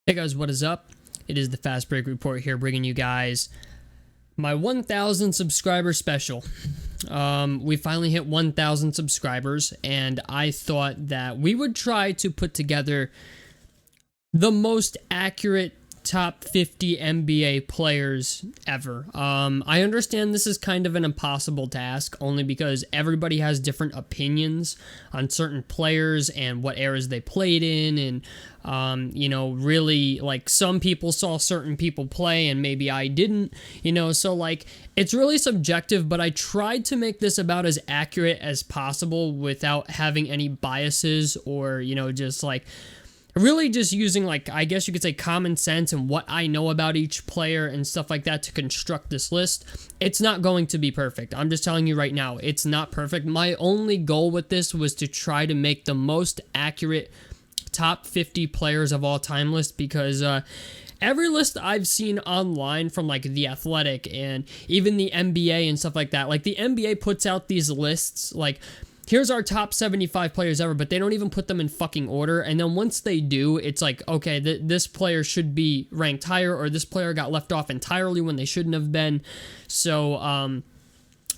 Hey guys, what is up? It is the Fast Break Report here, bringing you guys my 1,000 subscriber special. We finally hit 1,000 subscribers, and I thought that we would try to put together the most accurate top 50 NBA players ever. I understand this is kind of an impossible task, only because everybody has different opinions on certain players and what eras they played in, and really, like, some people saw certain people play and maybe I didn't, so, like, it's really subjective, but I tried to make this about as accurate as possible without having any biases or, just, like, really just using, like, I guess you could say common sense and what I know about each player and stuff like that to construct this list. It's not going to be perfect. I'm just telling you right now, it's not perfect. My only goal with this was to try to make the most accurate top 50 players of all time list, because every list I've seen online from, like, The Athletic and even the NBA and stuff like that, like, the NBA puts out these lists, like, here's our top 75 players ever, but they don't even put them in fucking order. And then once they do, it's like, okay, this player should be ranked higher, or this player got left off entirely when they shouldn't have been. So,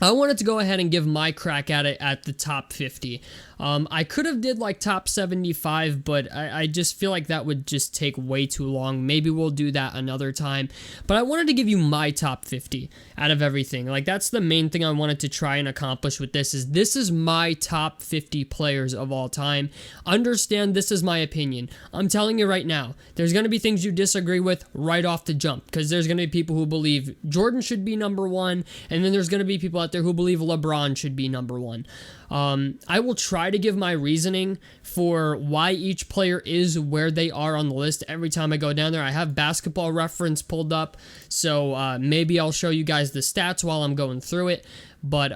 I wanted to go ahead and give my crack at it at the top 50. I could have did, like, top 75, but I just feel like that would just take way too long. Maybe we'll do that another time. But I wanted to give you my top 50 out of everything. Like, that's the main thing I wanted to try and accomplish with this is my top 50 players of all time. Understand, this is my opinion. I'm telling you right now, there's going to be things you disagree with right off the jump, because there's going to be people who believe Jordan should be number one, and then there's going to be people out there who believe LeBron should be number one. I will try to give my reasoning for why each player is where they are on the list every time I go down there. I have Basketball Reference pulled up, so maybe I'll show you guys the stats while I'm going through it. But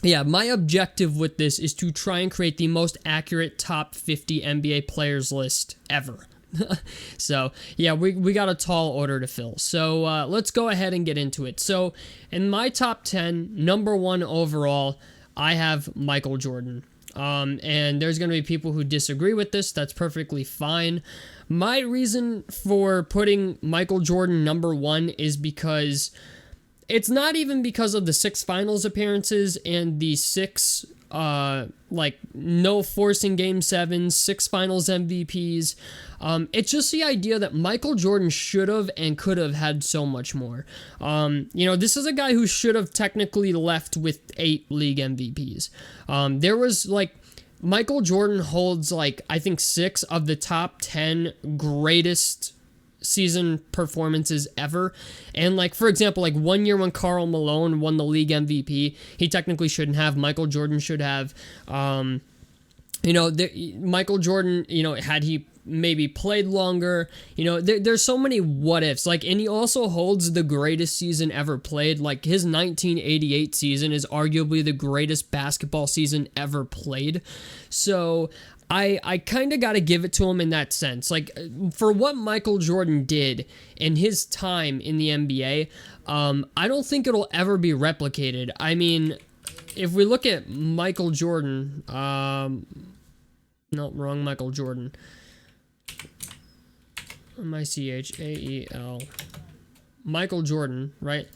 yeah, my objective with this is to try and create the most accurate top 50 NBA players list ever. So, yeah, we got a tall order to fill. So, let's go ahead and get into it. So, in my top 10, number one overall, I have Michael Jordan. And there's going to be people who disagree with this. That's perfectly fine. My reason for putting Michael Jordan number one is because it's not even because of the 6 finals appearances and the 6 no forcing game 7s, 6 finals MVPs. It's just the idea that Michael Jordan should have and could have had so much more. This is a guy who should have technically left with 8 league MVPs. There was, like, Michael Jordan holds, like, I think 6 of the top 10 greatest season performances ever. And, like, for example, like, one year when Karl Malone won the league MVP, he technically shouldn't have. Michael Jordan should have. Michael Jordan, had he maybe played longer, there's so many what ifs. Like, and he also holds the greatest season ever played. Like, his 1988 season is arguably the greatest basketball season ever played. So I kind of got to give it to him in that sense. Like, for what Michael Jordan did in his time in the NBA, I don't think it'll ever be replicated. I mean, if we look at Michael Jordan, no, wrong Michael Jordan. Michael. Michael Jordan, right?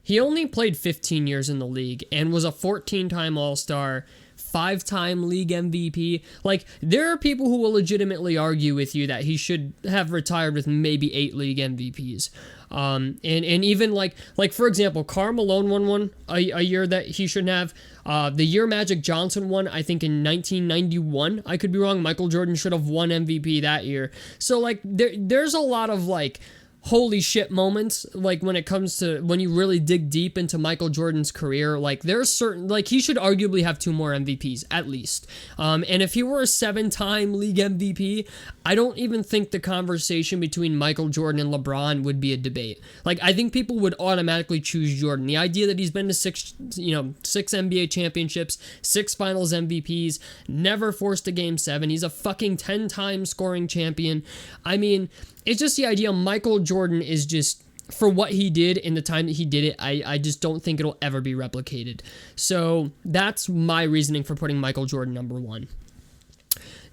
He only played 15 years in the league and was a 14-time All-Star, 5-time league MVP. Like, there are people who will legitimately argue with you that he should have retired with maybe 8 league MVPs. And even like for example, Karl Malone won one a year that he shouldn't have. The year Magic Johnson won, I think in 1991. I could be wrong. Michael Jordan should have won MVP that year. So, like, there's a lot of, like, holy shit moments, like, when it comes to when you really dig deep into Michael Jordan's career. Like, there's certain, like, he should arguably have 2 more MVPs at least. And if he were a 7-time league MVP, I don't even think the conversation between Michael Jordan and LeBron would be a debate. Like, I think people would automatically choose Jordan. The idea that he's been to 6 NBA championships, 6 finals MVPs, never forced a game 7. He's a fucking 10-time scoring champion. I mean, it's just the idea Michael Jordan is just, for what he did in the time that he did it, I just don't think it'll ever be replicated. So that's my reasoning for putting Michael Jordan number one.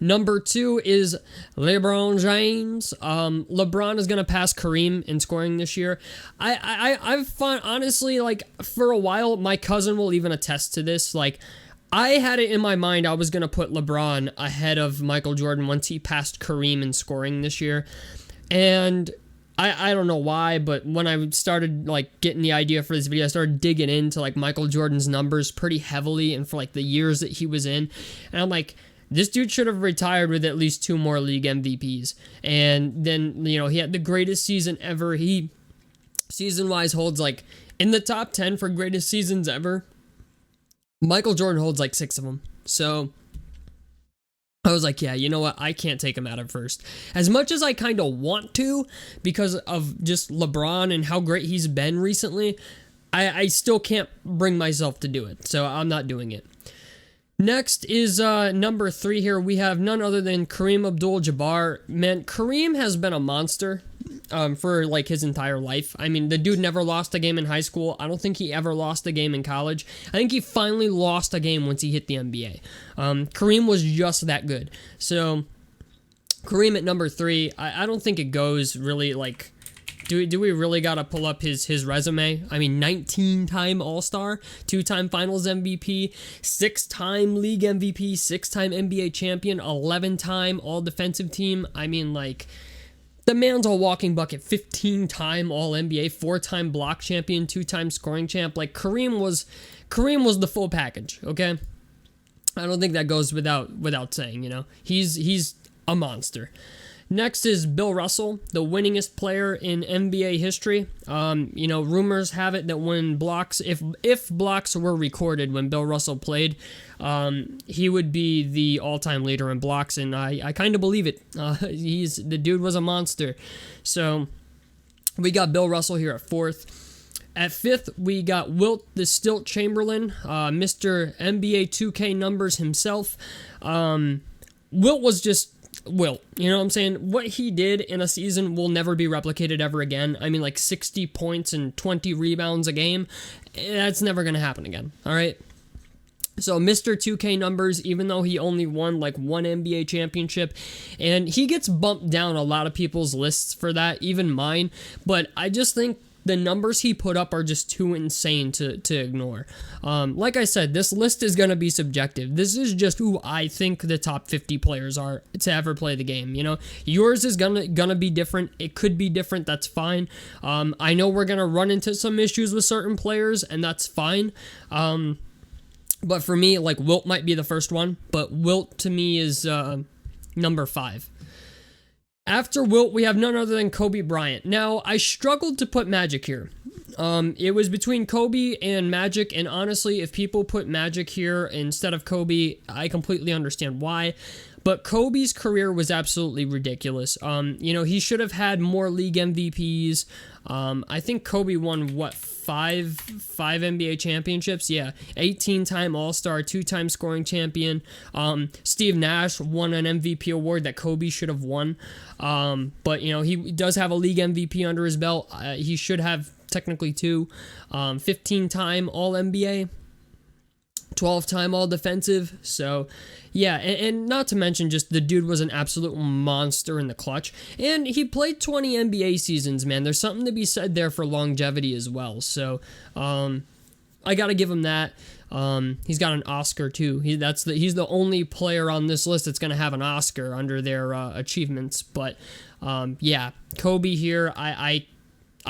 Number 2 is LeBron James. LeBron is going to pass Kareem in scoring this year. I've found, honestly, like, for a while, my cousin will even attest to this. Like, I had it in my mind I was going to put LeBron ahead of Michael Jordan once he passed Kareem in scoring this year. And I don't know why, but when I started, like, getting the idea for this video, I started digging into, like, Michael Jordan's numbers pretty heavily and for, like, the years that he was in. And I'm like, this dude should have retired with at least 2 more league MVPs. And then, you know, he had the greatest season ever. He, season-wise, holds, like, in the top 10 for greatest seasons ever. Michael Jordan holds, like, 6 of them. So I was like, yeah, you know what? I can't take him out of first. As much as I kind of want to, because of just LeBron and how great he's been recently, I still can't bring myself to do it. So I'm not doing it. Next is number 3 here. We have none other than Kareem Abdul-Jabbar. Man, Kareem has been a monster for, like, his entire life. I mean, the dude never lost a game in high school. I don't think he ever lost a game in college. I think he finally lost a game once he hit the NBA. Kareem was just that good. So, Kareem at number 3, I don't think it goes really, like... Do we really got to pull up his resume? I mean, 19-time All-Star, 2-time Finals MVP, 6-time League MVP, 6-time NBA champion, 11-time All-Defensive Team. I mean, like, the man's a walking bucket. 15-time All-NBA, 4-time block champion, 2-time scoring champ. Like, Kareem was the full package, okay? I don't think that goes without saying, you know. He's a monster. Next is Bill Russell, the winningest player in NBA history. You know, rumors have it that when blocks, if blocks were recorded when Bill Russell played, he would be the all-time leader in blocks, and I kind of believe it. The dude was a monster. So we got Bill Russell here at 4th. At 5th, we got Wilt the Stilt Chamberlain, Mr. NBA 2K numbers himself. Wilt was just Wilt, you know what I'm saying? What he did in a season will never be replicated ever again. I mean, like 60 points and 20 rebounds a game, that's never going to happen again, all right? So Mr. 2K numbers, even though he only won like 1 NBA championship, and he gets bumped down a lot of people's lists for that, even mine, but I just think the numbers he put up are just too insane to ignore. Like I said, this list is going to be subjective. This is just who I think the top 50 players are to ever play the game. You know, yours is gonna be different. It could be different. That's fine. I know we're going to run into some issues with certain players, and that's fine. But for me, like, Wilt might be the first one, but Wilt to me is number 5. After Wilt, we have none other than Kobe Bryant. Now, I struggled to put Magic here. It was between Kobe and Magic, and honestly, if people put Magic here instead of Kobe, I completely understand why. But Kobe's career was absolutely ridiculous. You know, he should have had more league MVPs. I think Kobe won, five NBA championships? Yeah, 18-time All-Star, 2-time scoring champion. Steve Nash won an MVP award that Kobe should have won. But, you know, he does have a league MVP under his belt. He should have technically 2. 15-time All-NBA. 12-time All-Defensive. So, yeah, and not to mention just the dude was an absolute monster in the clutch. And he played 20 NBA seasons, man. There's something to be said there for longevity as well. So, I got to give him that. He's got an Oscar, too. He's the only player on this list that's going to have an Oscar under their achievements. But, yeah, Kobe here, I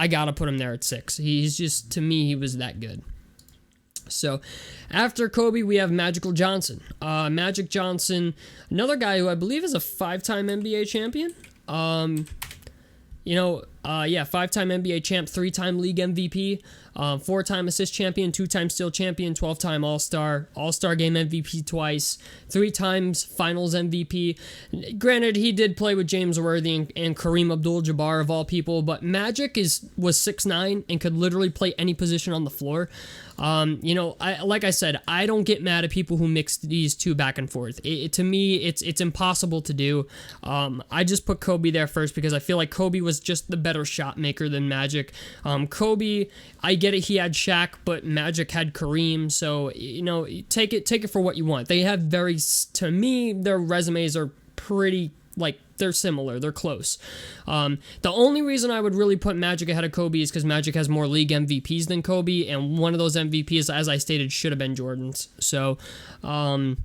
got to put him there at 6. He's just, to me, he was that good. So, after Kobe, we have Magical Johnson. Magic Johnson, another guy who I believe is a 5-time NBA champion. You know, 5-time NBA champ, 3-time league MVP, 4-time assist champion, 2-time steal champion, 12-time All-Star, All-Star game MVP twice, 3 times finals MVP. Granted, he did play with James Worthy and Kareem Abdul-Jabbar of all people, but Magic was 6'9" and could literally play any position on the floor. You know, like I said, I don't get mad at people who mix these two back and forth. To me, it's impossible to do. I just put Kobe there first because I feel like Kobe was just the better shot maker than Magic. Kobe, I get it, he had Shaq, but Magic had Kareem, so, you know, take it for what you want. They have to me, their resumes are pretty, like, they're similar. They're close. The only reason I would really put Magic ahead of Kobe is because Magic has more league MVPs than Kobe, and one of those MVPs, as I stated, should have been Jordan's. So, do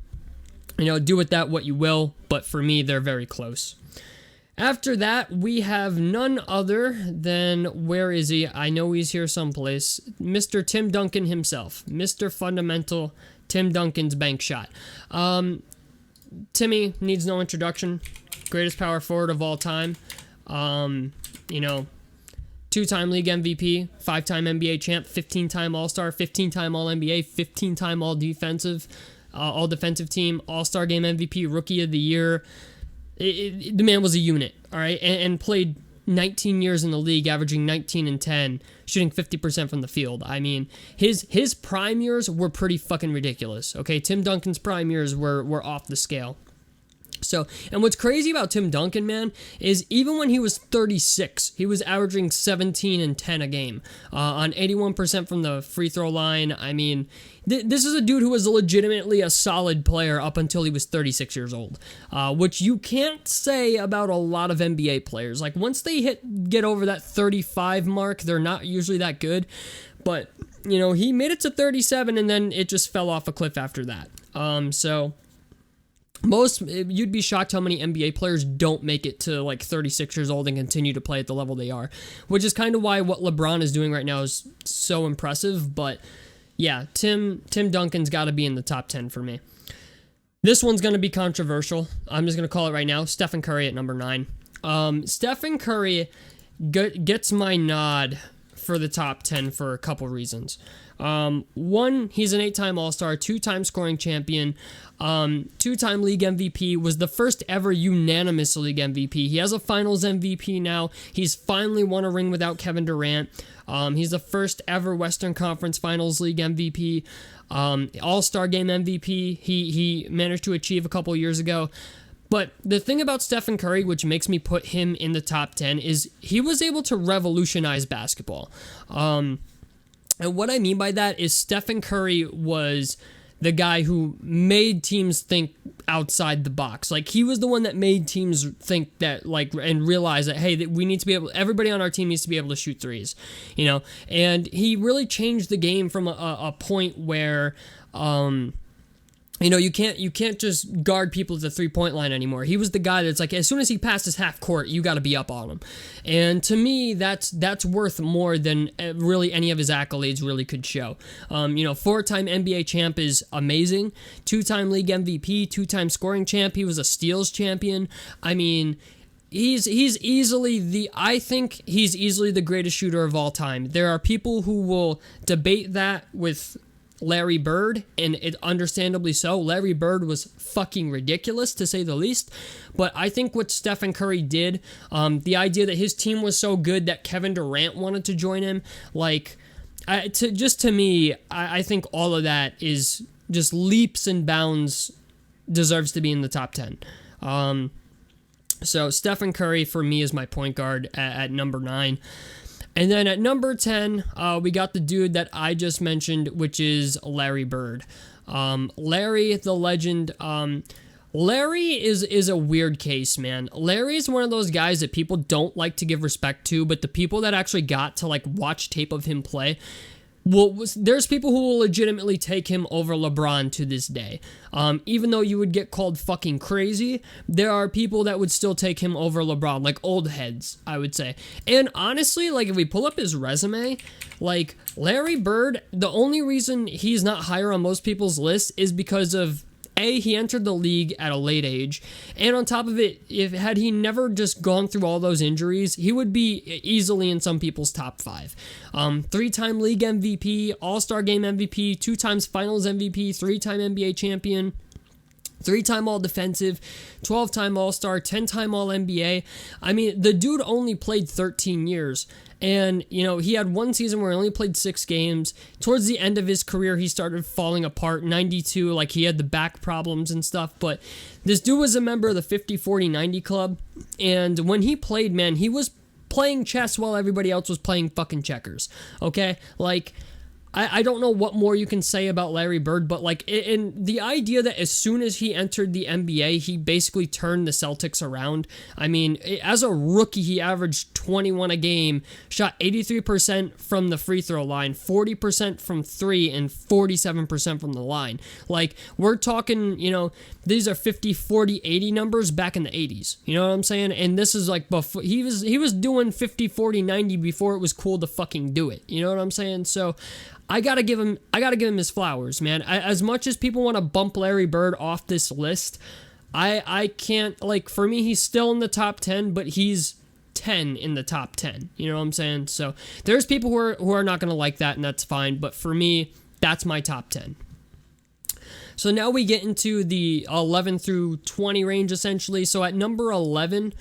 with that what you will, but for me, they're very close. After that, we have none other than, where is he? I know he's here someplace. Mr. Tim Duncan himself. Mr. Fundamental Tim Duncan's bank shot. Timmy needs no introduction. Greatest power forward of all time. 2-time league MVP, 5-time NBA champ, 15-time All-Star, 15-time All-NBA, 15-time All-Defensive team, All-Star Game MVP, Rookie of the Year. The man was a unit, all right, and played 19 years in the league, averaging 19 and 10, shooting 50% from the field. I mean, his prime years were pretty fucking ridiculous, okay? Tim Duncan's prime years were off the scale. So, and what's crazy about Tim Duncan, man, is even when he was 36, he was averaging 17 and 10 a game on 81% from the free throw line. I mean, this is a dude who was legitimately a solid player up until he was 36 years old, which you can't say about a lot of NBA players. Like, once they get over that 35 mark, they're not usually that good. But, he made it to 37, and then it just fell off a cliff after that. You'd be shocked how many NBA players don't make it to like 36 years old and continue to play at the level they are, which is kind of why what LeBron is doing right now is so impressive. But yeah, Tim Duncan's got to be in the top 10 for me. This one's going to be controversial. I'm just going to call it right now. Stephen Curry at number 9. Stephen Curry gets my nod for the top 10 for a couple reasons. One, he's an 8-time All-Star, 2-time scoring champion, 2-time league MVP, was the first ever unanimous league MVP. He has a finals MVP now. He's finally won a ring without Kevin Durant. He's the first ever Western Conference Finals League MVP, All-Star Game MVP. He managed to achieve a couple years ago. But the thing about Stephen Curry, which makes me put him in the top 10, is he was able to revolutionize basketball. And what I mean by that is Stephen Curry was the guy who made teams think outside the box. Like, he was the one that made teams think that, like, and realize that, hey, that we need to be able, everybody on our team needs to be able to shoot threes, and he really changed the game from a point where, you can't just guard people at the three-point line anymore. He was the guy that's like, as soon as he passes half court, you got to be up on him. And to me, that's worth more than really any of his accolades really could show. 4-time NBA champ is amazing. 2-time league MVP, 2-time scoring champ. He was a steals champion. I mean, He's easily the greatest shooter of all time. There are people who will debate that with Larry Bird, and it understandably so. Larry Bird was fucking ridiculous, to say the least. But I think what Stephen Curry did, the idea that his team was so good that Kevin Durant wanted to join him, to me, I think all of that is just leaps and bounds deserves to be in the top 10. So Stephen Curry, for me, is my point guard at number 9. And then at number 10, we got the dude that I just mentioned, which is Larry Bird. Larry, the legend. Larry is a weird case, man. Larry is one of those guys that people don't like to give respect to, but the people that actually got to watch tape of him play, there's people who will legitimately take him over LeBron to this day. Even though you would get called fucking crazy, there are people that would still take him over LeBron, like old heads, I would say. And honestly, if we pull up his resume, Larry Bird, the only reason he's not higher on most people's lists is because of he entered the league at a late age, and on top of it, had he never just gone through all those injuries, he would be easily in some people's top 5. 3-time league MVP, All-Star Game MVP, 2 times Finals MVP, 3-time NBA champion, 3-time All-Defensive, 12-time All-Star, 10-time All-NBA. I mean, the dude only played 13 years. And, he had one season where he only played 6 games. Towards the end of his career, he started falling apart. 92, he had the back problems and stuff. But this dude was a member of the 50-40-90 club. And when he played, man, he was playing chess while everybody else was playing fucking checkers. Okay? I don't know what more you can say about Larry Bird, but like, in the idea that as soon as he entered the NBA, he basically turned the Celtics around. I mean, as a rookie, he averaged 21 a game, shot 83% from the free throw line, 40% from three, and 47% from the line. Like, we're talking, these are 50, 40, 80 numbers back in the 80s. You know what I'm saying? And this is like before he was doing 50, 40, 90 before it was cool to fucking do it. You know what I'm saying? So I gotta give him his flowers, man. As much as people want to bump Larry Bird off this list, I can't, like, for me, he's still in the top 10, but he's 10 in the top 10. You know what I'm saying? So there's people who are not gonna like that, and that's fine. But for me, that's my top 10. So now we get into the 11 through 20 range, essentially. So at number 11,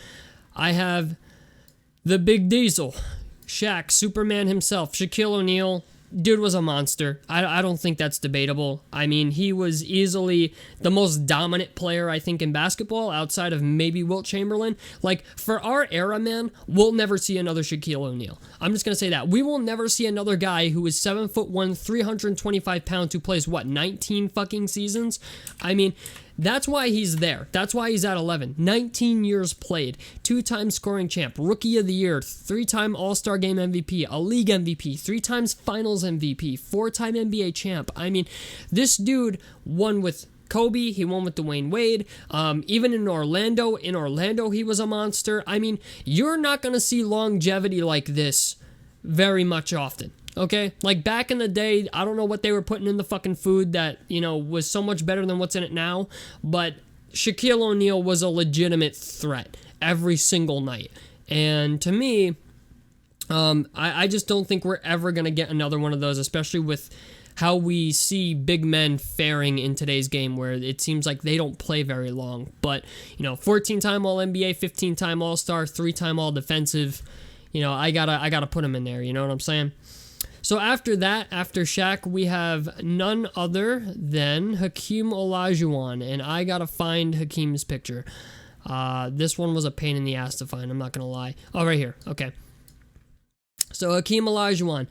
I have the Big Diesel, Shaq, Superman himself, Shaquille O'Neal. Dude was a monster. I don't think that's debatable. I mean, he was easily the most dominant player, I think, in basketball, outside of maybe Wilt Chamberlain. Like, for our era, man, we'll never see another Shaquille O'Neal. I'm just going to say that. We will never see another guy who is 7'1", 325 pounds, who plays, 19 fucking seasons? I mean, that's why he's there. That's why he's at 11. 19 years played. 2-time scoring champ. Rookie of the year. 3-time All-Star Game MVP. A league MVP. 3 times Finals MVP. 4-time NBA champ. I mean, this dude won with Kobe. He won with Dwayne Wade. Even in Orlando. In Orlando, he was a monster. I mean, you're not going to see longevity like this very much often. Okay, like back in the day, I don't know what they were putting in the fucking food that, was so much better than what's in it now, but Shaquille O'Neal was a legitimate threat every single night. And to me, I just don't think we're ever going to get another one of those, especially with how we see big men faring in today's game, where it seems like they don't play very long. But, 14-time All-NBA, 15-time All-Star, 3-time All-Defensive, I gotta put him in there, you know what I'm saying? So after that, after Shaq, we have none other than Hakeem Olajuwon, and I gotta find Hakeem's picture. This one was a pain in the ass to find, I'm not gonna lie. Oh, right here, okay. So Hakeem Olajuwon.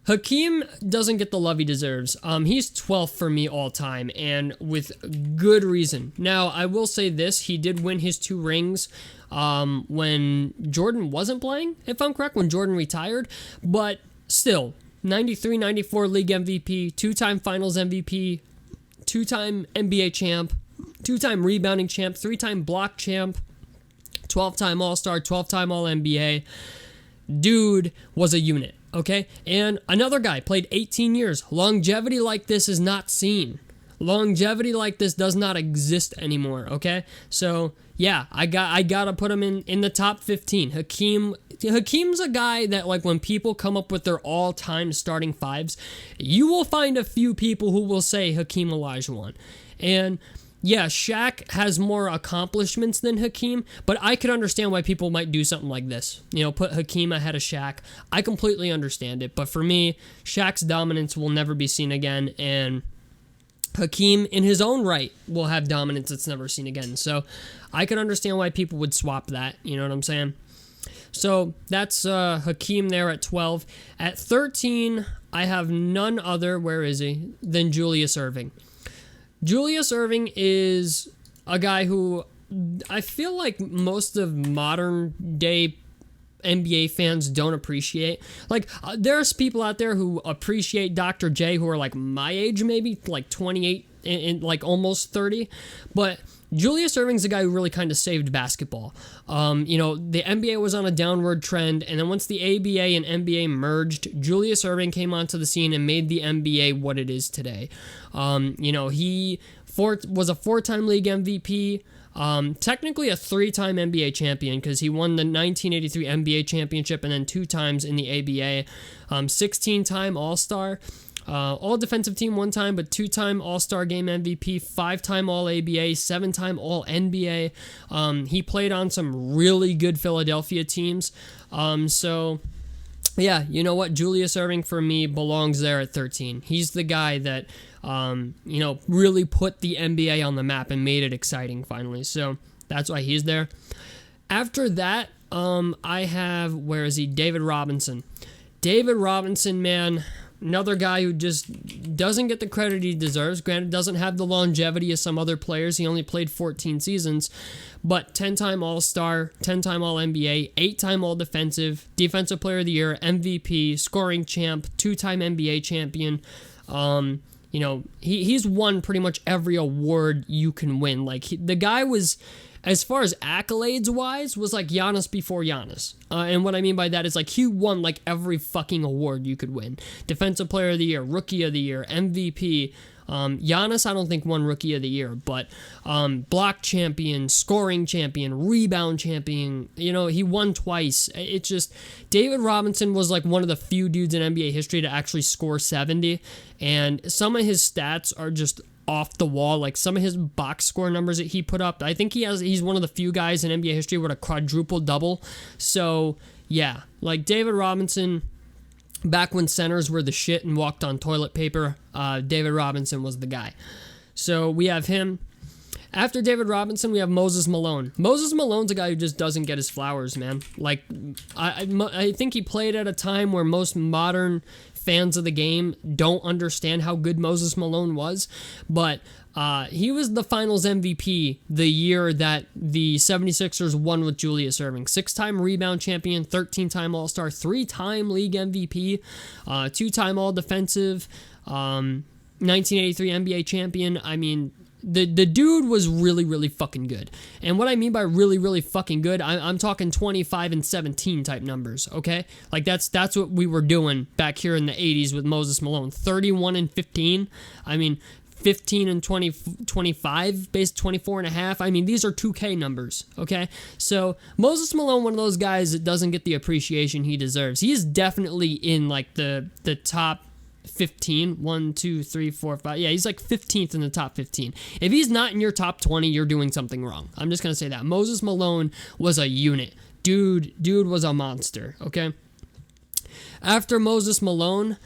Hakeem doesn't get the love he deserves. He's 12th for me all time, and with good reason. Now, I will say this, he did win his 2 rings when Jordan wasn't playing, if I'm correct, when Jordan retired, but still, 93, 94 league MVP, 2-time finals MVP, 2-time NBA champ, 2-time rebounding champ, 3-time block champ, 12-time All-Star, 12-time All-NBA. Dude was a unit, okay? And another guy played 18 years. Longevity like this is not seen. Longevity like this does not exist anymore, okay? So, yeah, I gotta put him in the top 15. Hakeem's a guy that, like, when people come up with their all-time starting fives, you will find a few people who will say Hakeem Olajuwon. And yeah, Shaq has more accomplishments than Hakeem, but I could understand why people might do something like this. Put Hakeem ahead of Shaq. I completely understand it, but for me, Shaq's dominance will never be seen again, and Hakeem, in his own right, will have dominance that's never seen again. So I could understand why people would swap that, you know what I'm saying? So that's Hakeem there at 12. At 13, I have none other, where is he, than Julius Erving. Julius Erving is a guy who I feel like most of modern day NBA fans don't appreciate. Like, there's people out there who appreciate Dr. J who are like my age, maybe like 28 and like almost 30, but Julius Erving's the guy who really kind of saved basketball. The NBA was on a downward trend, and then once the ABA and NBA merged, Julius Erving came onto the scene and made the NBA what it is today. He was a 4-time league MVP, technically a 3-time NBA champion, because he won the 1983 NBA championship and then 2 times in the ABA, 16-time All-Star. All defensive team 1 time, but 2-time All-Star Game MVP, 5-time All-ABA, 7-time All-NBA. He played on some really good Philadelphia teams. So, yeah, you know what? Julius Erving, for me, belongs there at 13. He's the guy that, really put the NBA on the map and made it exciting finally. So, that's why he's there. After that, I have, where is he? David Robinson. David Robinson, man, Another guy who just doesn't get the credit he deserves. Granted, doesn't have the longevity of some other players. He only played 14 seasons, but 10-time All-Star, 10-time All-NBA, 8-time All-Defensive, Defensive Player of the Year, MVP, scoring champ, 2-time NBA champion. He's won pretty much every award you can win. Like, the guy was, as far as accolades-wise, was like Giannis before Giannis. And what I mean by that is, like, he won, like, every fucking award you could win. Defensive Player of the Year, Rookie of the Year, MVP. Giannis, I don't think won Rookie of the Year, but block champion, scoring champion, rebound champion. He won twice. It's just, David Robinson was like one of the few dudes in NBA history to actually score 70, and some of his stats are just off the wall. Like, some of his box score numbers that he put up, I think he's one of the few guys in NBA history with a quadruple double. So yeah, like, David Robinson, back when centers were the shit and walked on toilet paper, David Robinson was the guy. So we have him. After David Robinson, we have Moses Malone. Moses Malone's a guy who just doesn't get his flowers, man. Like, I think he played at a time where most modern fans of the game don't understand how good Moses Malone was, but he was the finals MVP the year that the 76ers won with Julius Erving. 6-time rebound champion, 13-time All-Star, 3-time league MVP, 2-time All-Defensive, 1983 NBA champion. I mean, the dude was really, really fucking good. And what I mean by really, really fucking good, I'm talking 25 and 17 type numbers, okay? Like, that's what we were doing back here in the 80s with Moses Malone. 31 and 15. I mean, 15 and 20, 25, base 24 and a half. I mean, these are 2K numbers, okay? So Moses Malone, one of those guys that doesn't get the appreciation he deserves. He is definitely in, like, the top 15. 1, 2, 3, 4, 5. Yeah, he's like 15th in the top 15. If he's not in your top 20, you're doing something wrong. I'm just going to say that. Moses Malone was a unit. Dude was a monster, okay? After Moses Malone,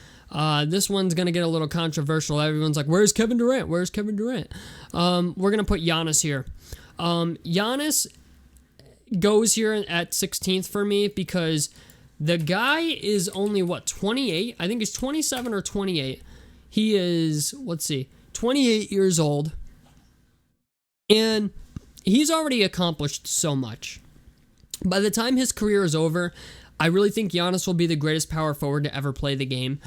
this one's going to get a little controversial. Everyone's like, where's Kevin Durant? Where's Kevin Durant? We're going to put Giannis here. Giannis goes here at 16th for me because the guy is only, 28? I think he's 27 or 28. He is, 28 years old. And he's already accomplished so much. By the time his career is over, I really think Giannis will be the greatest power forward to ever play the game.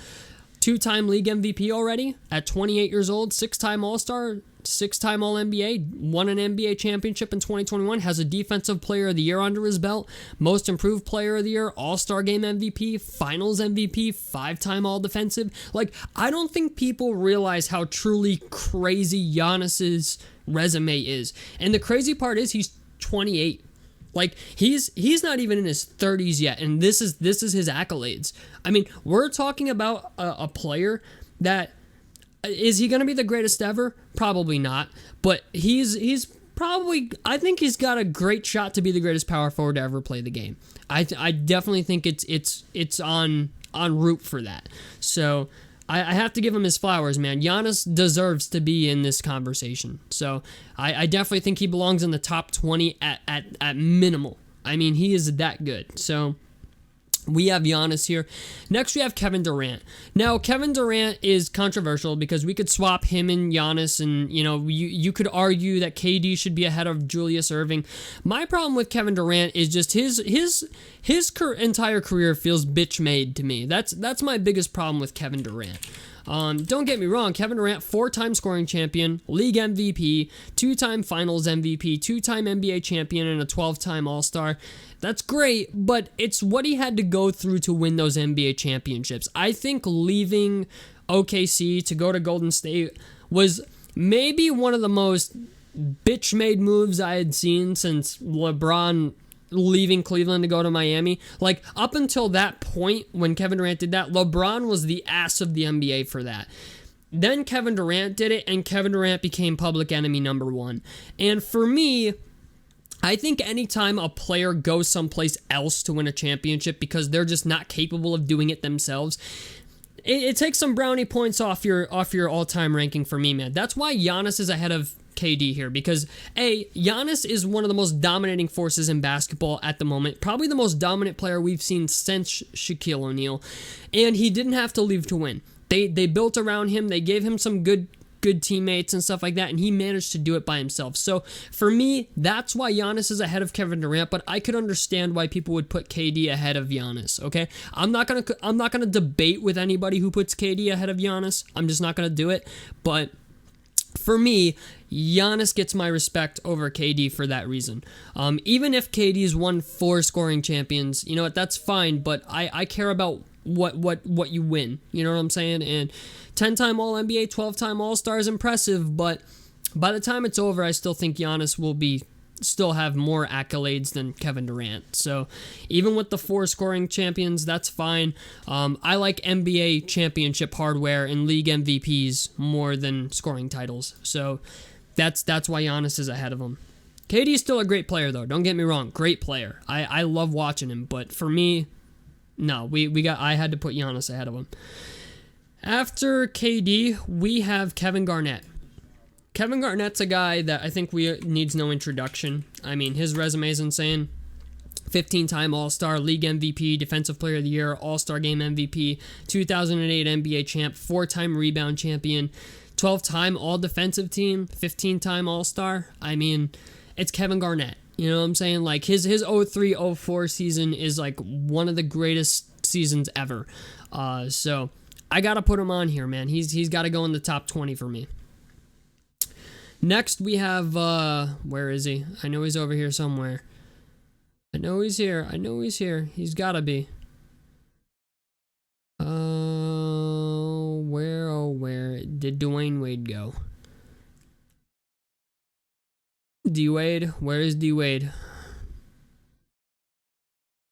2-time league MVP already at 28 years old, 6-time All-Star, 6-time All-NBA, won an NBA championship in 2021, has a Defensive Player of the Year under his belt, Most Improved Player of the Year, All-Star Game MVP, Finals MVP, 5-time All-Defensive. Like, I don't think people realize how truly crazy Giannis's resume is. And the crazy part is he's 28. Like, he's not even in his 30s yet, and this is his accolades. I mean, we're talking about a player that, is he going to be the greatest ever? Probably not, but he's probably, I think he's got a great shot to be the greatest power forward to ever play the game. I definitely think it's en route for that. So I have to give him his flowers, man. Giannis deserves to be in this conversation. So I definitely think he belongs in the top 20 at minimal. I mean, he is that good. So we have Giannis here. Next, we have Kevin Durant. Now, Kevin Durant is controversial because we could swap him and Giannis, and you could argue that KD should be ahead of Julius Erving. My problem with Kevin Durant is just his entire career feels bitch made to me. That's my biggest problem with Kevin Durant. Don't get me wrong, Kevin Durant, 4-time scoring champion, league MVP, 2-time finals MVP, 2-time NBA champion, and a 12-time All-Star. That's great, but it's what he had to go through to win those NBA championships. I think leaving OKC to go to Golden State was maybe one of the most bitch-made moves I had seen since LeBron leaving Cleveland to go to Miami. Like, up until that point, when Kevin Durant did that, LeBron was the ass of the NBA for that. Then Kevin Durant did it, and Kevin Durant became public enemy number one. And for me, I think anytime a player goes someplace else to win a championship because they're just not capable of doing it themselves, it takes some brownie points off your all-time ranking for me, man. That's why Giannis is ahead of KD here, because Giannis is one of the most dominating forces in basketball at the moment, probably the most dominant player we've seen since Shaquille O'Neal, and he didn't have to leave to win. they built around him. They gave him some good teammates and stuff like that, and he managed to do it by himself. So for me, that's why Giannis is ahead of Kevin Durant, but I could understand why people would put KD ahead of Giannis, okay? I'm not gonna debate with anybody who puts KD ahead of Giannis. I'm just not gonna do it. But for me, Giannis gets my respect over KD for that reason. Even if KD's won 4 scoring champions, you know what, that's fine, but I care about what you win. You know what I'm saying? And 10-time All-NBA, 12-time All-Star is impressive, but by the time it's over, I still think Giannis will still have more accolades than Kevin Durant. So even with the 4 scoring champions, that's fine. I like NBA championship hardware and league MVPs more than scoring titles. So that's why Giannis is ahead of him. KD is still a great player, though. Don't get me wrong. Great player. I love watching him, but for me, no, I had to put Giannis ahead of him. After KD, we have Kevin Garnett. Kevin Garnett's a guy that I think needs no introduction. I mean, his resume is insane. 15-time All-Star, League MVP, Defensive Player of the Year, All-Star Game MVP, 2008 NBA champ, 4-time rebound champion, 12-time All-Defensive Team, 15-time All-Star. I mean, it's Kevin Garnett. You know what I'm saying? Like, his 03-04 season is, like, one of the greatest seasons ever. So I got to put him on here, man. He's got to go in the top 20 for me. Next, we have, where is he? I know he's over here somewhere. I know he's here. He's got to be. Where did Dwayne Wade go? D-Wade? Where is D-Wade?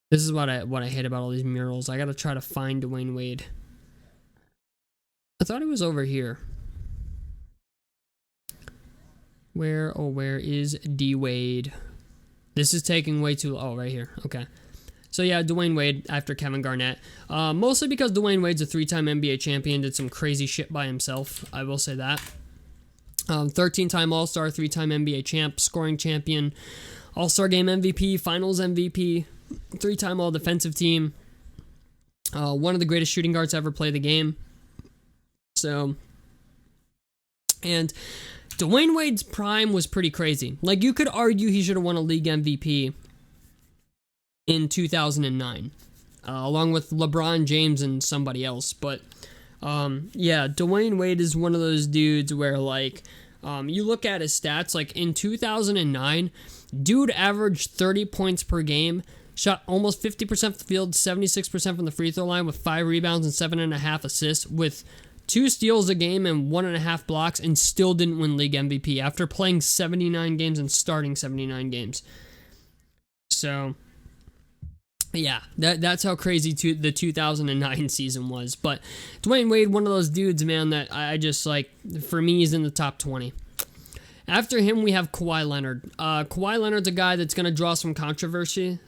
This is what I hate about all these murals. I gotta try to find Dwayne Wade. I thought he was over here. Where is D-Wade? This is taking way too... Oh, right here. Okay. So yeah, Dwayne Wade after Kevin Garnett. Mostly because Dwayne Wade's a 3-time NBA champion, did some crazy shit by himself. I will say that. 13-time All-Star, 3-time NBA champ, scoring champion, All-Star Game MVP, Finals MVP, 3-time All-Defensive Team, one of the greatest shooting guards to ever play the game. So, and Dwayne Wade's prime was pretty crazy. Like, you could argue he should have won a league MVP in 2009, along with LeBron James and somebody else, but... yeah, Dwayne Wade is one of those dudes where, like, you look at his stats, like, in 2009, dude averaged 30 points per game, shot almost 50% from the field, 76% from the free throw line with 5 rebounds and 7.5 assists, with 2 steals a game and 1.5 blocks, and still didn't win league MVP after playing 79 games and starting 79 games. So... yeah, that's how crazy the 2009 season was. But Dwayne Wade, one of those dudes, man, that I just, like, for me, he's in the top 20. After him, we have Kawhi Leonard. Kawhi Leonard's a guy that's going to draw some controversy,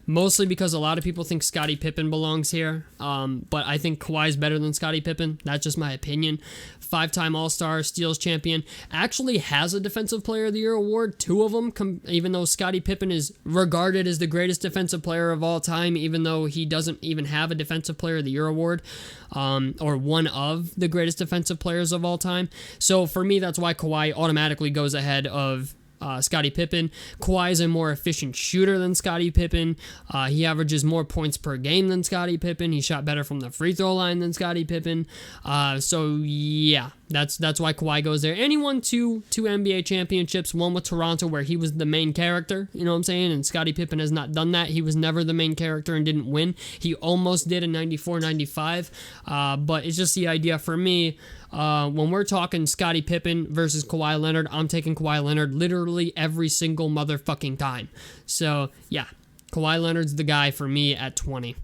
mostly because a lot of people think Scottie Pippen belongs here. But I think Kawhi's better than Scottie Pippen. That's just my opinion. 5-time All-Star, steals champion, actually has a Defensive Player of the Year award, 2 of them, even though Scottie Pippen is regarded as the greatest defensive player of all time, even though he doesn't even have a Defensive Player of the Year award, or one of the greatest defensive players of all time. So for me, that's why Kawhi automatically goes ahead of Scottie Pippen. Kawhi is a more efficient shooter than Scottie Pippen. He averages more points per game than Scottie Pippen. He shot better from the free throw line than Scottie Pippen. So yeah, that's why Kawhi goes there. And he won two NBA championships, one with Toronto where he was the main character, you know what I'm saying? And Scottie Pippen has not done that. He was never the main character and didn't win. He almost did in 94-95, but it's just the idea for me. When we're talking Scottie Pippen versus Kawhi Leonard, I'm taking Kawhi Leonard literally every single motherfucking time. So, yeah, Kawhi Leonard's the guy for me at 20.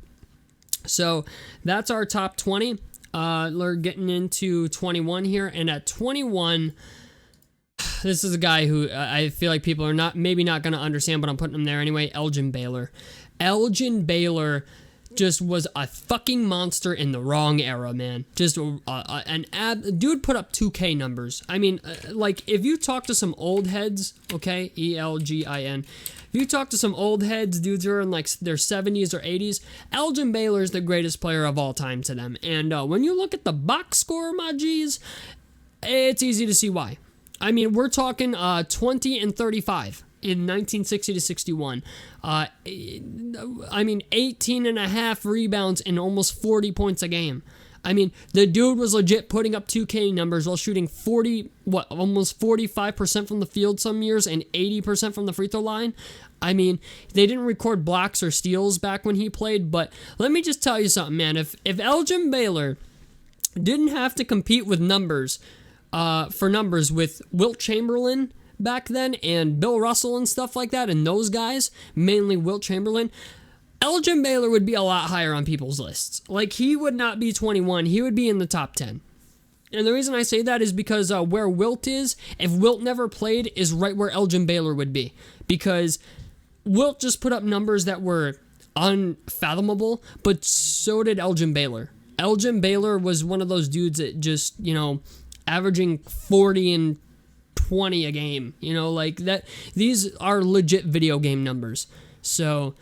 So, that's our top 20. We're getting into 21 here, and at 21, this is a guy who I feel like people are maybe not going to understand, but I'm putting him there anyway, Elgin Baylor. Elgin Baylor just was a fucking monster in the wrong era, man. Just dude put up 2K numbers. I mean, like, if you talk to some old heads, okay, Elgin, you talk to some old heads, dudes who are in like their 70s or 80s, Elgin Baylor is the greatest player of all time to them. And when you look at the box score, my G's, it's easy to see why. I mean, we're talking 20 and 35 in 1960 to 61. I mean, 18 and a half rebounds and almost 40 points a game. I mean, the dude was legit putting up 2K numbers while shooting almost 45% from the field some years and 80% from the free throw line. I mean, they didn't record blocks or steals back when he played, but let me just tell you something, man. If Elgin Baylor didn't have to compete with numbers, for numbers with Wilt Chamberlain back then and Bill Russell and stuff like that, and those guys, mainly Wilt Chamberlain, Elgin Baylor would be a lot higher on people's lists. Like, he would not be 21. He would be in the top 10. And the reason I say that is because where Wilt is, if Wilt never played, is right where Elgin Baylor would be. Because Wilt just put up numbers that were unfathomable, but so did Elgin Baylor. Elgin Baylor was one of those dudes that just, averaging 40 and 20 a game. Like that. These are legit video game numbers. So,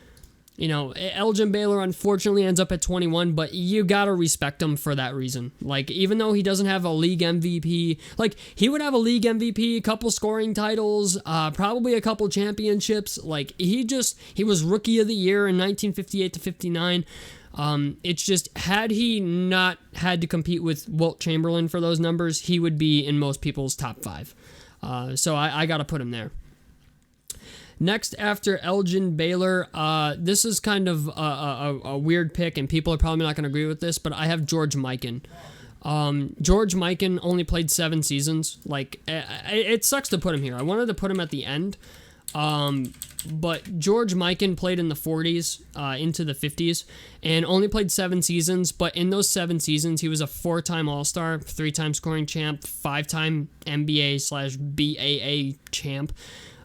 Elgin Baylor unfortunately ends up at 21, but you gotta respect him for that reason. Like, even though he doesn't have a league MVP, like, he would have a league MVP, a couple scoring titles, probably a couple championships. Like, he was rookie of the year in 1958 to 59. It's just, had he not had to compete with Wilt Chamberlain for those numbers, he would be in most people's top 5. So I gotta put him there. Next, after Elgin Baylor, this is kind of a weird pick, and people are probably not going to agree with this, but I have George Mikan. George Mikan only played 7 seasons. Like, it sucks to put him here. I wanted to put him at the end, but George Mikan played in the 40s into the 50s and only played 7 seasons, but in those 7 seasons, he was a 4-time All-Star, 3-time scoring champ, 5-time NBA/BAA champ.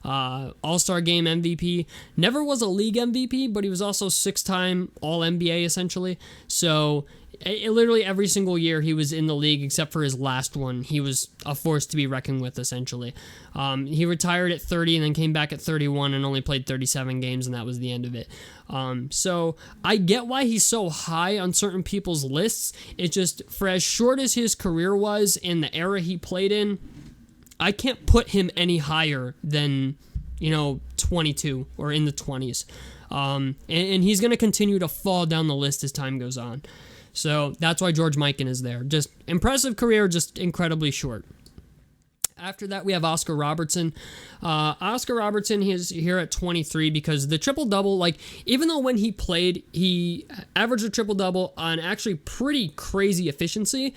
All-Star Game MVP, never was a league MVP, but he was also 6-time All-NBA essentially. So literally every single year he was in the league except for his last one. He was a force to be reckoned with essentially. He retired at 30 and then came back at 31 and only played 37 games, and that was the end of it. So I get why he's so high on certain people's lists. It's just, for as short as his career was in the era he played in, I can't put him any higher than, 22 or in the 20s. And he's going to continue to fall down the list as time goes on. So that's why George Mikan is there. Just impressive career, just incredibly short. After that, we have Oscar Robertson. Oscar Robertson, he's here at 23 because the triple-double, like, even though when he played, he averaged a triple-double on actually pretty crazy efficiency,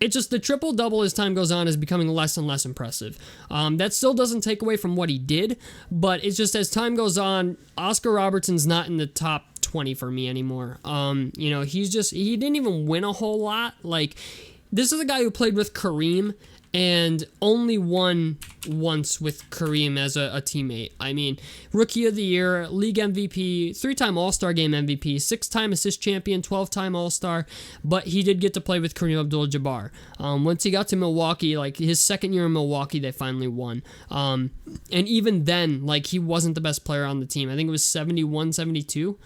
it's just the triple-double as time goes on is becoming less and less impressive. That still doesn't take away from what he did, but it's just as time goes on, Oscar Robertson's not in the top 20 for me anymore. He didn't even win a whole lot. Like, this is a guy who played with Kareem and only won once with Kareem as a teammate. I mean, Rookie of the Year, League MVP, 3-time All-Star Game MVP, 6-time assist champion, 12-time All-Star, but he did get to play with Kareem Abdul-Jabbar. Once he got to Milwaukee, like his second year in Milwaukee, they finally won. And even then, like, he wasn't the best player on the team. I think it was 71, 72.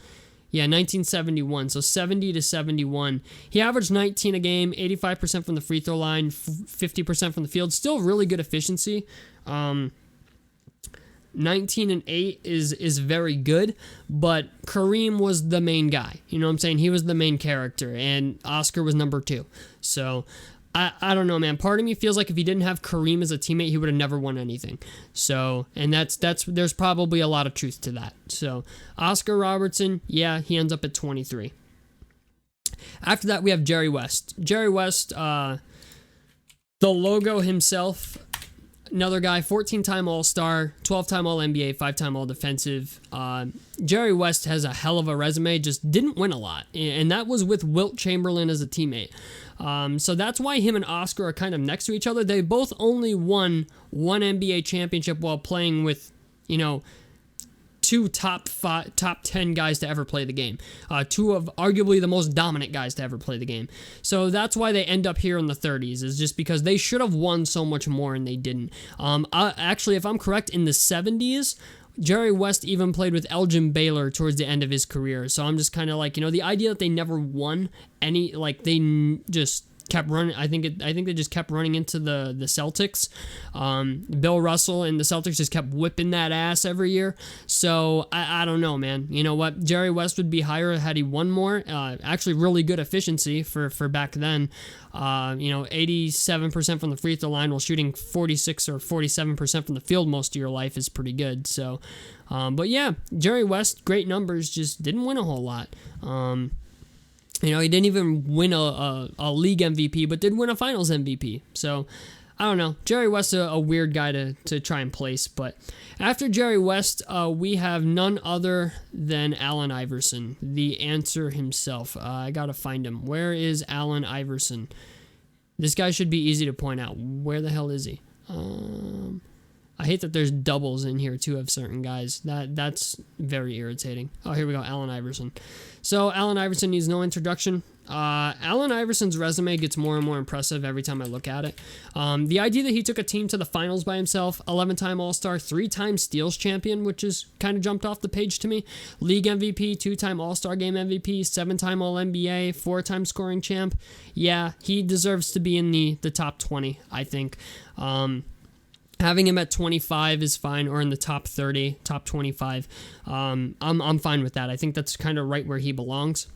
Yeah, 1971, so 70 to 71. He averaged 19 a game, 85% from the free throw line, 50% from the field. Still really good efficiency. 19 and 8 is very good, but Kareem was the main guy. You know what I'm saying? He was the main character, and Oscar was number 2. So I don't know, man. Part of me feels like if he didn't have Kareem as a teammate, he would have never won anything. So, and there's probably a lot of truth to that. So, Oscar Robertson, yeah, he ends up at 23. After that, we have Jerry West. Jerry West, the logo himself, another guy, 14-time All-Star, 12-time All-NBA, 5-time All-Defensive. Jerry West has a hell of a resume, just didn't win a lot. And that was with Wilt Chamberlain as a teammate. So that's why him and Oscar are kind of next to each other. They both only won one NBA championship while playing with, 2 top 10 guys to ever play the game. 2 of arguably the most dominant guys to ever play the game. So that's why they end up here in the 30s, is just because they should have won so much more and they didn't. Actually, if I'm correct, in the 70s, Jerry West even played with Elgin Baylor towards the end of his career. So I'm just kind of like, the idea that they never won any, like just kept running. I think they just kept running into the Celtics. Bill Russell and the Celtics just kept whipping that ass every year. So I don't know, man. You know what? Jerry West would be higher had he won more. Actually, really good efficiency for back then. 87% from the free throw line while shooting 46 or 47% from the field most of your life is pretty good. So, but yeah, Jerry West, great numbers, just didn't win a whole lot. He didn't even win a league MVP, but did win a finals MVP. So, I don't know. Jerry West, a weird guy to try and place. But after Jerry West, we have none other than Allen Iverson, the answer himself. I got to find him. Where is Allen Iverson? This guy should be easy to point out. Where the hell is he? I hate that there's doubles in here, too, of certain guys. That's very irritating. Oh, here we go, Allen Iverson. So, Allen Iverson needs no introduction. Allen Iverson's resume gets more and more impressive every time I look at it. The idea that he took a team to the finals by himself, 11-time All-Star, 3-time Steals champion, which is kind of jumped off the page to me, league MVP, 2-time All-Star Game MVP, 7-time All-NBA, 4-time scoring champ. Yeah, he deserves to be in the top 20, I think. Having him at 25 is fine, or in the top 30, top 25. I'm fine with that. I think that's kind of right where he belongs.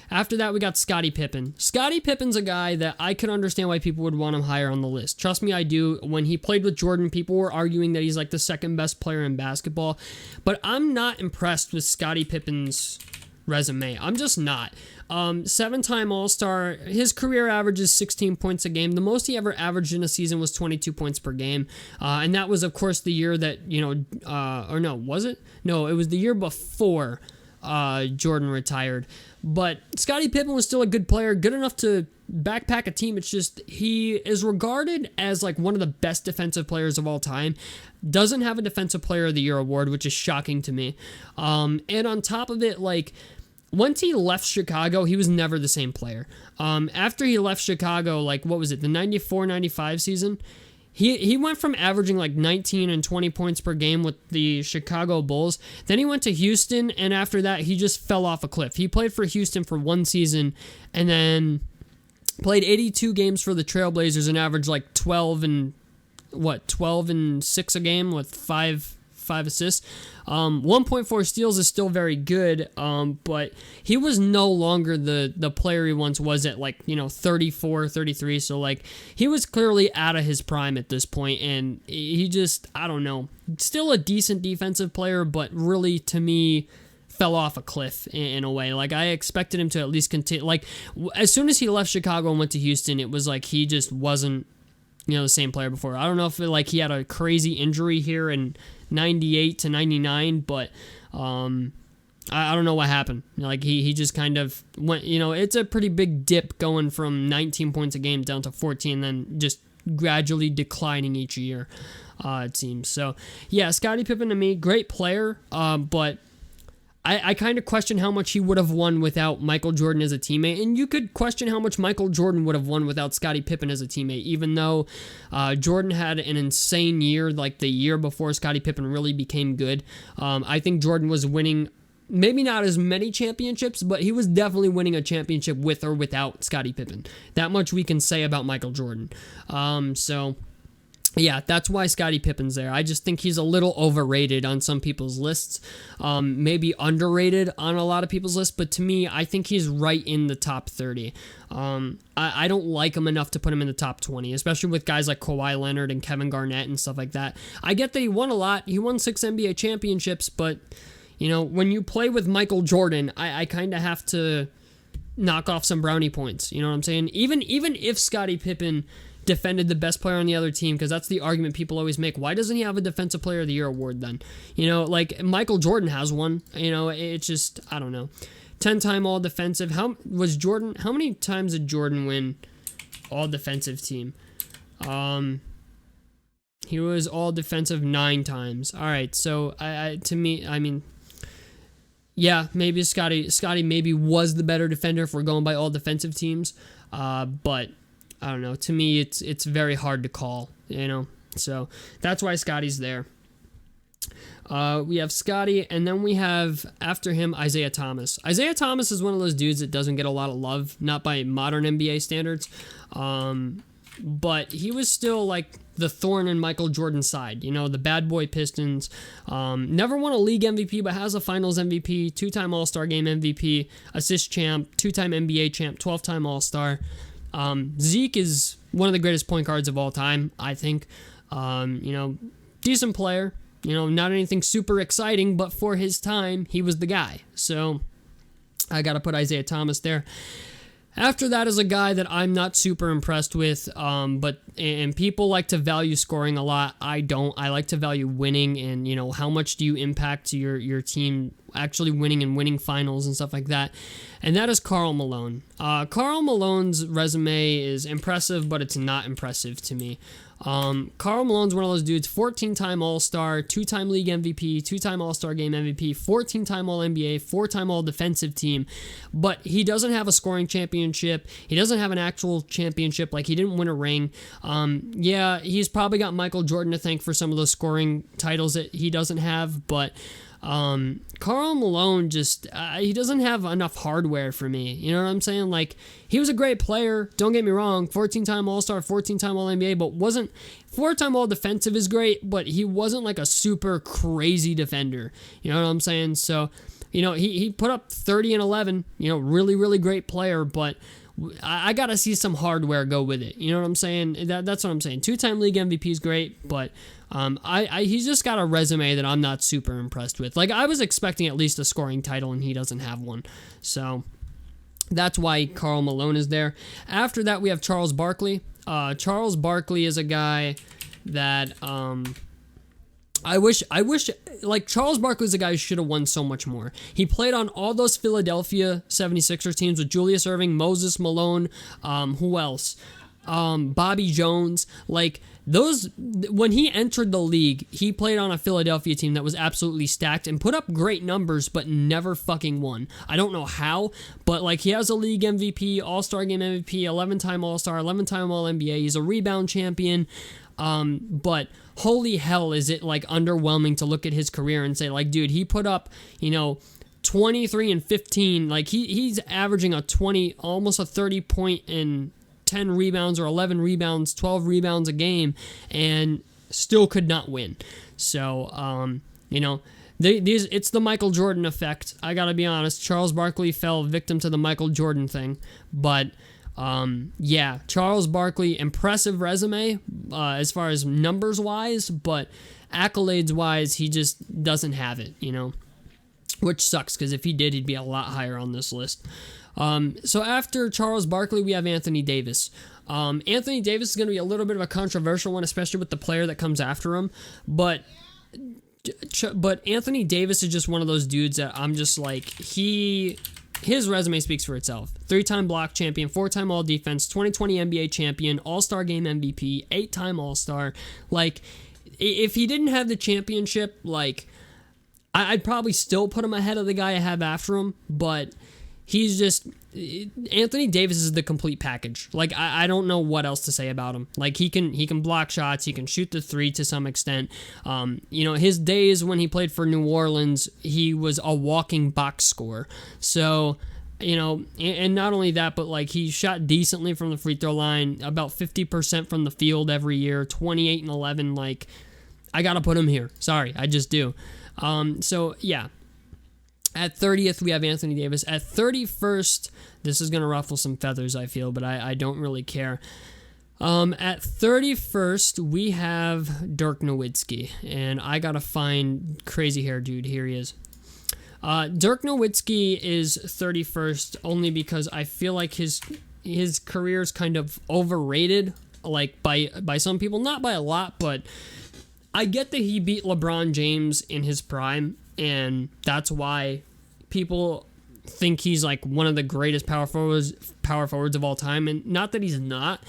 After that, we got Scottie Pippen. Scottie Pippen's a guy that I could understand why people would want him higher on the list. Trust me, I do. When he played with Jordan, people were arguing that he's like the second best player in basketball. But I'm not impressed with Scottie Pippen's resume. I'm just not. 7-time All-Star. His career average is 16 points a game. The most he ever averaged in a season was 22 points per game. And that was, of course, the year that, or no, was it? No, it was the year before Jordan retired. But Scottie Pippen was still a good player, good enough to backpack a team. It's just he is regarded as like one of the best defensive players of all time. Doesn't have a Defensive Player of the Year award, which is shocking to me. And on top of it, like, once he left Chicago, he was never the same player. After he left Chicago, like, what was it, the 94-95 season? He went from averaging like 19 and 20 points per game with the Chicago Bulls. Then he went to Houston, and after that, he just fell off a cliff. He played for Houston for one season, and then played 82 games for the Trailblazers and averaged like 12 and 6 a game with five assists. 1.4 steals is still very good, but he was no longer the player he once was at, like, 34, 33. So, like, he was clearly out of his prime at this point, and he just, I don't know, still a decent defensive player, but really, to me, fell off a cliff in a way. Like, I expected him to at least continue. Like, as soon as he left Chicago and went to Houston, it was like he just wasn't, the same player before. I don't know if he had a crazy injury here in 98 to 99, but I don't know what happened. Like, he just kind of went, it's a pretty big dip going from 19 points a game down to 14, then just gradually declining each year, it seems. So, yeah, Scottie Pippen to me, great player, but I kind of question how much he would have won without Michael Jordan as a teammate, and you could question how much Michael Jordan would have won without Scottie Pippen as a teammate, even though Jordan had an insane year, like the year before Scottie Pippen really became good. I think Jordan was winning, maybe not as many championships, but he was definitely winning a championship with or without Scottie Pippen. That much we can say about Michael Jordan. So, yeah, that's why Scottie Pippen's there. I just think he's a little overrated on some people's lists, maybe underrated on a lot of people's lists, but to me, I think he's right in the top 30. I don't like him enough to put him in the top 20, especially with guys like Kawhi Leonard and Kevin Garnett and stuff like that. I get that he won a lot. He won 6 NBA championships, but, when you play with Michael Jordan, I kind of have to knock off some brownie points. You know what I'm saying? Even if Scottie Pippen defended the best player on the other team, because that's the argument people always make. Why doesn't he have a Defensive Player of the Year award then? Like Michael Jordan has one. It's just, I don't know. 10-time All Defensive. How many times did Jordan win All Defensive team? He was All Defensive 9 times. All right, so yeah, maybe Scottie maybe was the better defender if we're going by all defensive teams, but I don't know. To me, it's very hard to call, So that's why Scottie's there. We have Scotty, and then we have, after him, Isaiah Thomas. Isaiah Thomas is one of those dudes that doesn't get a lot of love, not by modern NBA standards, but he was still like the thorn in Michael Jordan's side. You know, the bad boy Pistons. Never won a league MVP, but has a finals MVP, 2-time All-Star Game MVP, assist champ, 2-time NBA champ, 12-time All-Star. Zeke is one of the greatest point guards of all time, I think. You know, decent player. You know, not anything super exciting, but for his time, he was the guy. So I got to put Isaiah Thomas there. After that is a guy that I'm not super impressed with, and people like to value scoring a lot. I don't. I like to value winning, and you know, how much do you impact your team actually winning and winning finals and stuff like that. And that is Karl Malone. Karl Malone's resume is impressive, but it's not impressive to me. Karl Malone's one of those dudes, 14-time All-Star, 2-time League MVP, 2-time All-Star Game MVP, 14-time All-NBA, 4-time All-Defensive Team, but he doesn't have a scoring championship. He doesn't have an actual championship. Like, he didn't win a ring. Yeah, he's probably got Michael Jordan to thank for some of those scoring titles that he doesn't have, but Karl Malone just, he doesn't have enough hardware for me. You know what I'm saying? Like, he was a great player, don't get me wrong, 14-time All-Star, 14-time All-NBA, but wasn't, 4-time All-Defensive is great, but he wasn't like a super crazy defender. You know what I'm saying? So, you know, he put up 30 and 11, you know, really, really great player, but I got to see some hardware go with it. You know what I'm saying? That's what I'm saying. 2-time league MVP is great, but he's just got a resume that I'm not super impressed with. Like, I was expecting at least a scoring title, and he doesn't have one. So that's why Karl Malone is there. After that, we have Charles Barkley. Charles Barkley is a guy that I wish, like, Charles Barkley is a guy who should have won so much more. He played on all those Philadelphia 76ers teams with Julius Erving, Moses Malone, who else? Bobby Jones. Like, those, when he entered the league, he played on a Philadelphia team that was absolutely stacked and put up great numbers, but never fucking won. I don't know how, but like, he has a league MVP, All-Star Game MVP, 11-time All-Star, 11-time All-NBA. He's a rebound champion. But holy hell, is it like underwhelming to look at his career and say, like, dude, he put up, you know, 23 and 15. Like, he's averaging a 20, almost a 30 point and 10 rebounds or 11 rebounds, 12 rebounds a game, and still could not win. So, you know, it's the Michael Jordan effect. I gotta be honest. Charles Barkley fell victim to the Michael Jordan thing, but yeah, Charles Barkley, impressive resume as far as numbers wise, but accolades wise, he just doesn't have it, you know, which sucks, because if he did, he'd be a lot higher on this list. So after Charles Barkley, we have Anthony Davis. Anthony Davis is going to be a little bit of a controversial one, especially with the player that comes after him, but Anthony Davis is just one of those dudes that I'm just like, his resume speaks for itself. 3-time block champion, 4-time all-defense, 2020 NBA champion, All-Star Game MVP, 8-time All-Star. Like, if he didn't have the championship, like, I'd probably still put him ahead of the guy I have after him, but he's just, Anthony Davis is the complete package. Like, I don't know what else to say about him. Like, he can block shots, he can shoot the three to some extent. You know, his days when he played for New Orleans, he was a walking box score. So, you know, and not only that, but like, he shot decently from the free throw line, about 50% from the field every year, 28 and 11. Like, I gotta put him here. Sorry, I just do. So yeah. At 30th, we have Anthony Davis. At 31st, this is going to ruffle some feathers, I feel, but I don't really care. At 31st, we have Dirk Nowitzki, and I got to find crazy hair dude. Here he is. Dirk Nowitzki is 31st only because I feel like his career is kind of overrated, like by some people. Not by a lot, but I get that he beat LeBron James in his prime, and that's why people think he's like one of the greatest power forwards of all time. And not that he's not,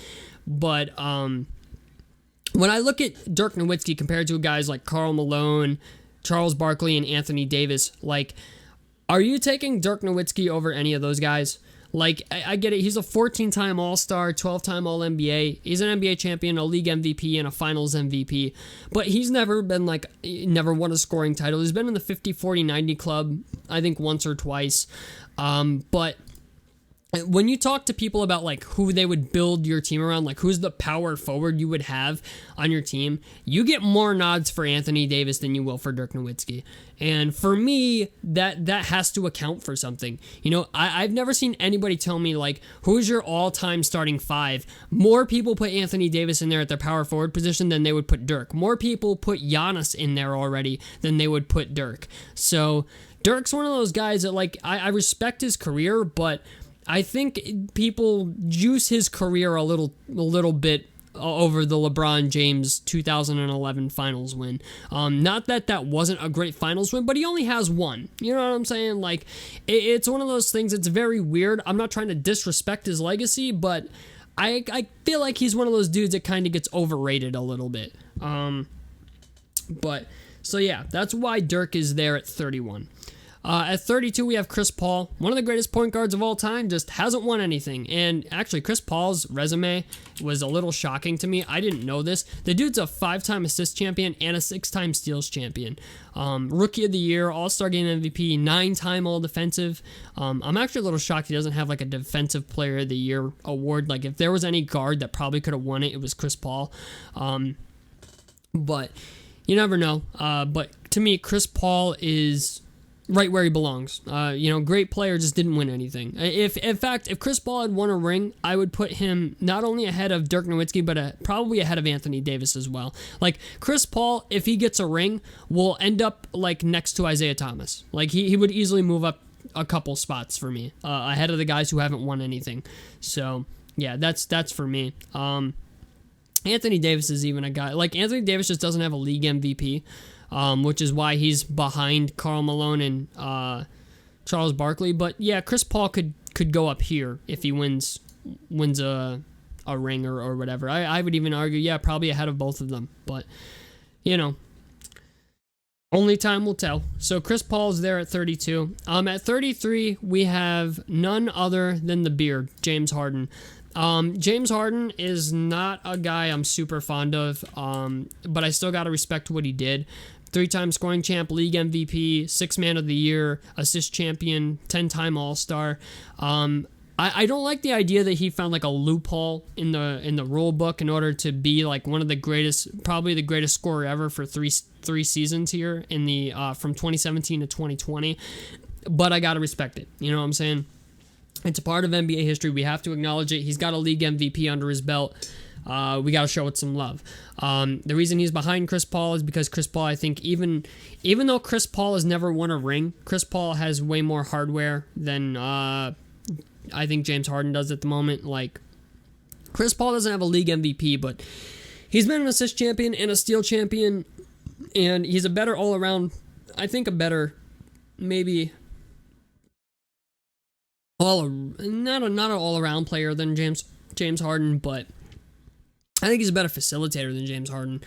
but when I look at Dirk Nowitzki compared to guys like Karl Malone, Charles Barkley, and Anthony Davis, like, are you taking Dirk Nowitzki over any of those guys? Like, I get it. He's a 14-time All-Star, 12-time All-NBA. He's an NBA champion, a league MVP, and a finals MVP. But he's never been, like, never won a scoring title. He's been in the 50, 40, 90 club, I think, once or twice. But when you talk to people about like who they would build your team around, like who's the power forward you would have on your team, you get more nods for Anthony Davis than you will for Dirk Nowitzki. And for me, that has to account for something. You know, I've never seen anybody tell me like who's your all-time starting five. More people put Anthony Davis in there at their power forward position than they would put Dirk. More people put Giannis in there already than they would put Dirk. So Dirk's one of those guys that like I respect his career, but I think people juice his career a little bit over the LeBron James 2011 finals win. Not that wasn't a great finals win, but he only has one. You know what I'm saying? Like, it's one of those things. It's very weird. I'm not trying to disrespect his legacy, but I feel like he's one of those dudes that kind of gets overrated a little bit. But so yeah, that's why Dirk is there at 31. At 32, we have Chris Paul, one of the greatest point guards of all time, just hasn't won anything. And actually, Chris Paul's resume was a little shocking to me. I didn't know this. The dude's a 5-time assist champion and a 6-time steals champion. Rookie of the Year, All-Star Game MVP, 9-time All-Defensive. I'm actually a little shocked he doesn't have like a Defensive Player of the Year award. Like if there was any guard that probably could have won it, it was Chris Paul. But you never know. But to me, Chris Paul is right where he belongs. Great player, just didn't win anything. If Chris Paul had won a ring, I would put him not only ahead of Dirk Nowitzki, but probably ahead of Anthony Davis as well. Like Chris Paul, if he gets a ring, will end up like next to Isaiah Thomas. Like he would easily move up a couple spots for me, ahead of the guys who haven't won anything. So yeah, that's for me. Anthony Davis is even a guy. Like Anthony Davis just doesn't have a league MVP. Which is why he's behind Karl Malone and Charles Barkley. But yeah, Chris Paul could go up here if he wins a ring or whatever. I would even argue, yeah, probably ahead of both of them. But, only time will tell. So Chris Paul's there at 32. At 33, we have none other than the beard, James Harden. James Harden is not a guy I'm super fond of, but I still got to respect what he did. 3-time scoring champ, league MVP, 6th man of the year, assist champion, 10-time All-Star. I don't like the idea that he found like a loophole in the rule book in order to be like one of the greatest, probably the greatest scorer ever for three seasons here in the from 2017 to 2020. But I gotta respect it. You know what I'm saying? It's a part of NBA history. We have to acknowledge it. He's got a league MVP under his belt. We got to show it some love. The reason he's behind Chris Paul is because Chris Paul, I think, even though Chris Paul has never won a ring, Chris Paul has way more hardware than I think James Harden does at the moment. Like, Chris Paul doesn't have a league MVP, but he's been an assist champion and a steal champion, and he's a better all-around, I think a better, maybe, not an all-around player than James Harden, but I think he's a better facilitator than James Harden.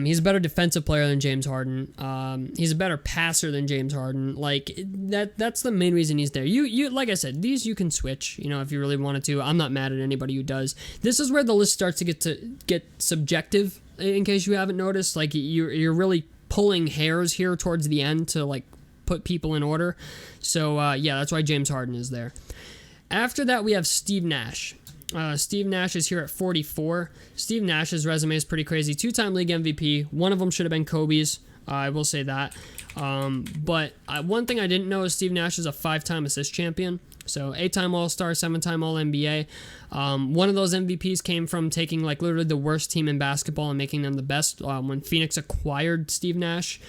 He's a better defensive player than James Harden. He's a better passer than James Harden. Like that's the main reason he's there. You like I said, these you can switch, if you really wanted to. I'm not mad at anybody who does. This is where the list starts to get subjective, in case you haven't noticed. Like you're really pulling hairs here towards the end to like put people in order. So yeah, that's why James Harden is there. After that, we have Steve Nash. Steve Nash is here at 44. Steve Nash's resume is pretty crazy. 2-time league MVP. One of them should have been Kobe's. I will say that. But one thing I didn't know is Steve Nash is a 5-time assist champion. So 8-time All-Star, 7-time All-NBA. One of those MVPs came from taking like literally the worst team in basketball and making them the best. When Phoenix acquired Steve Nash,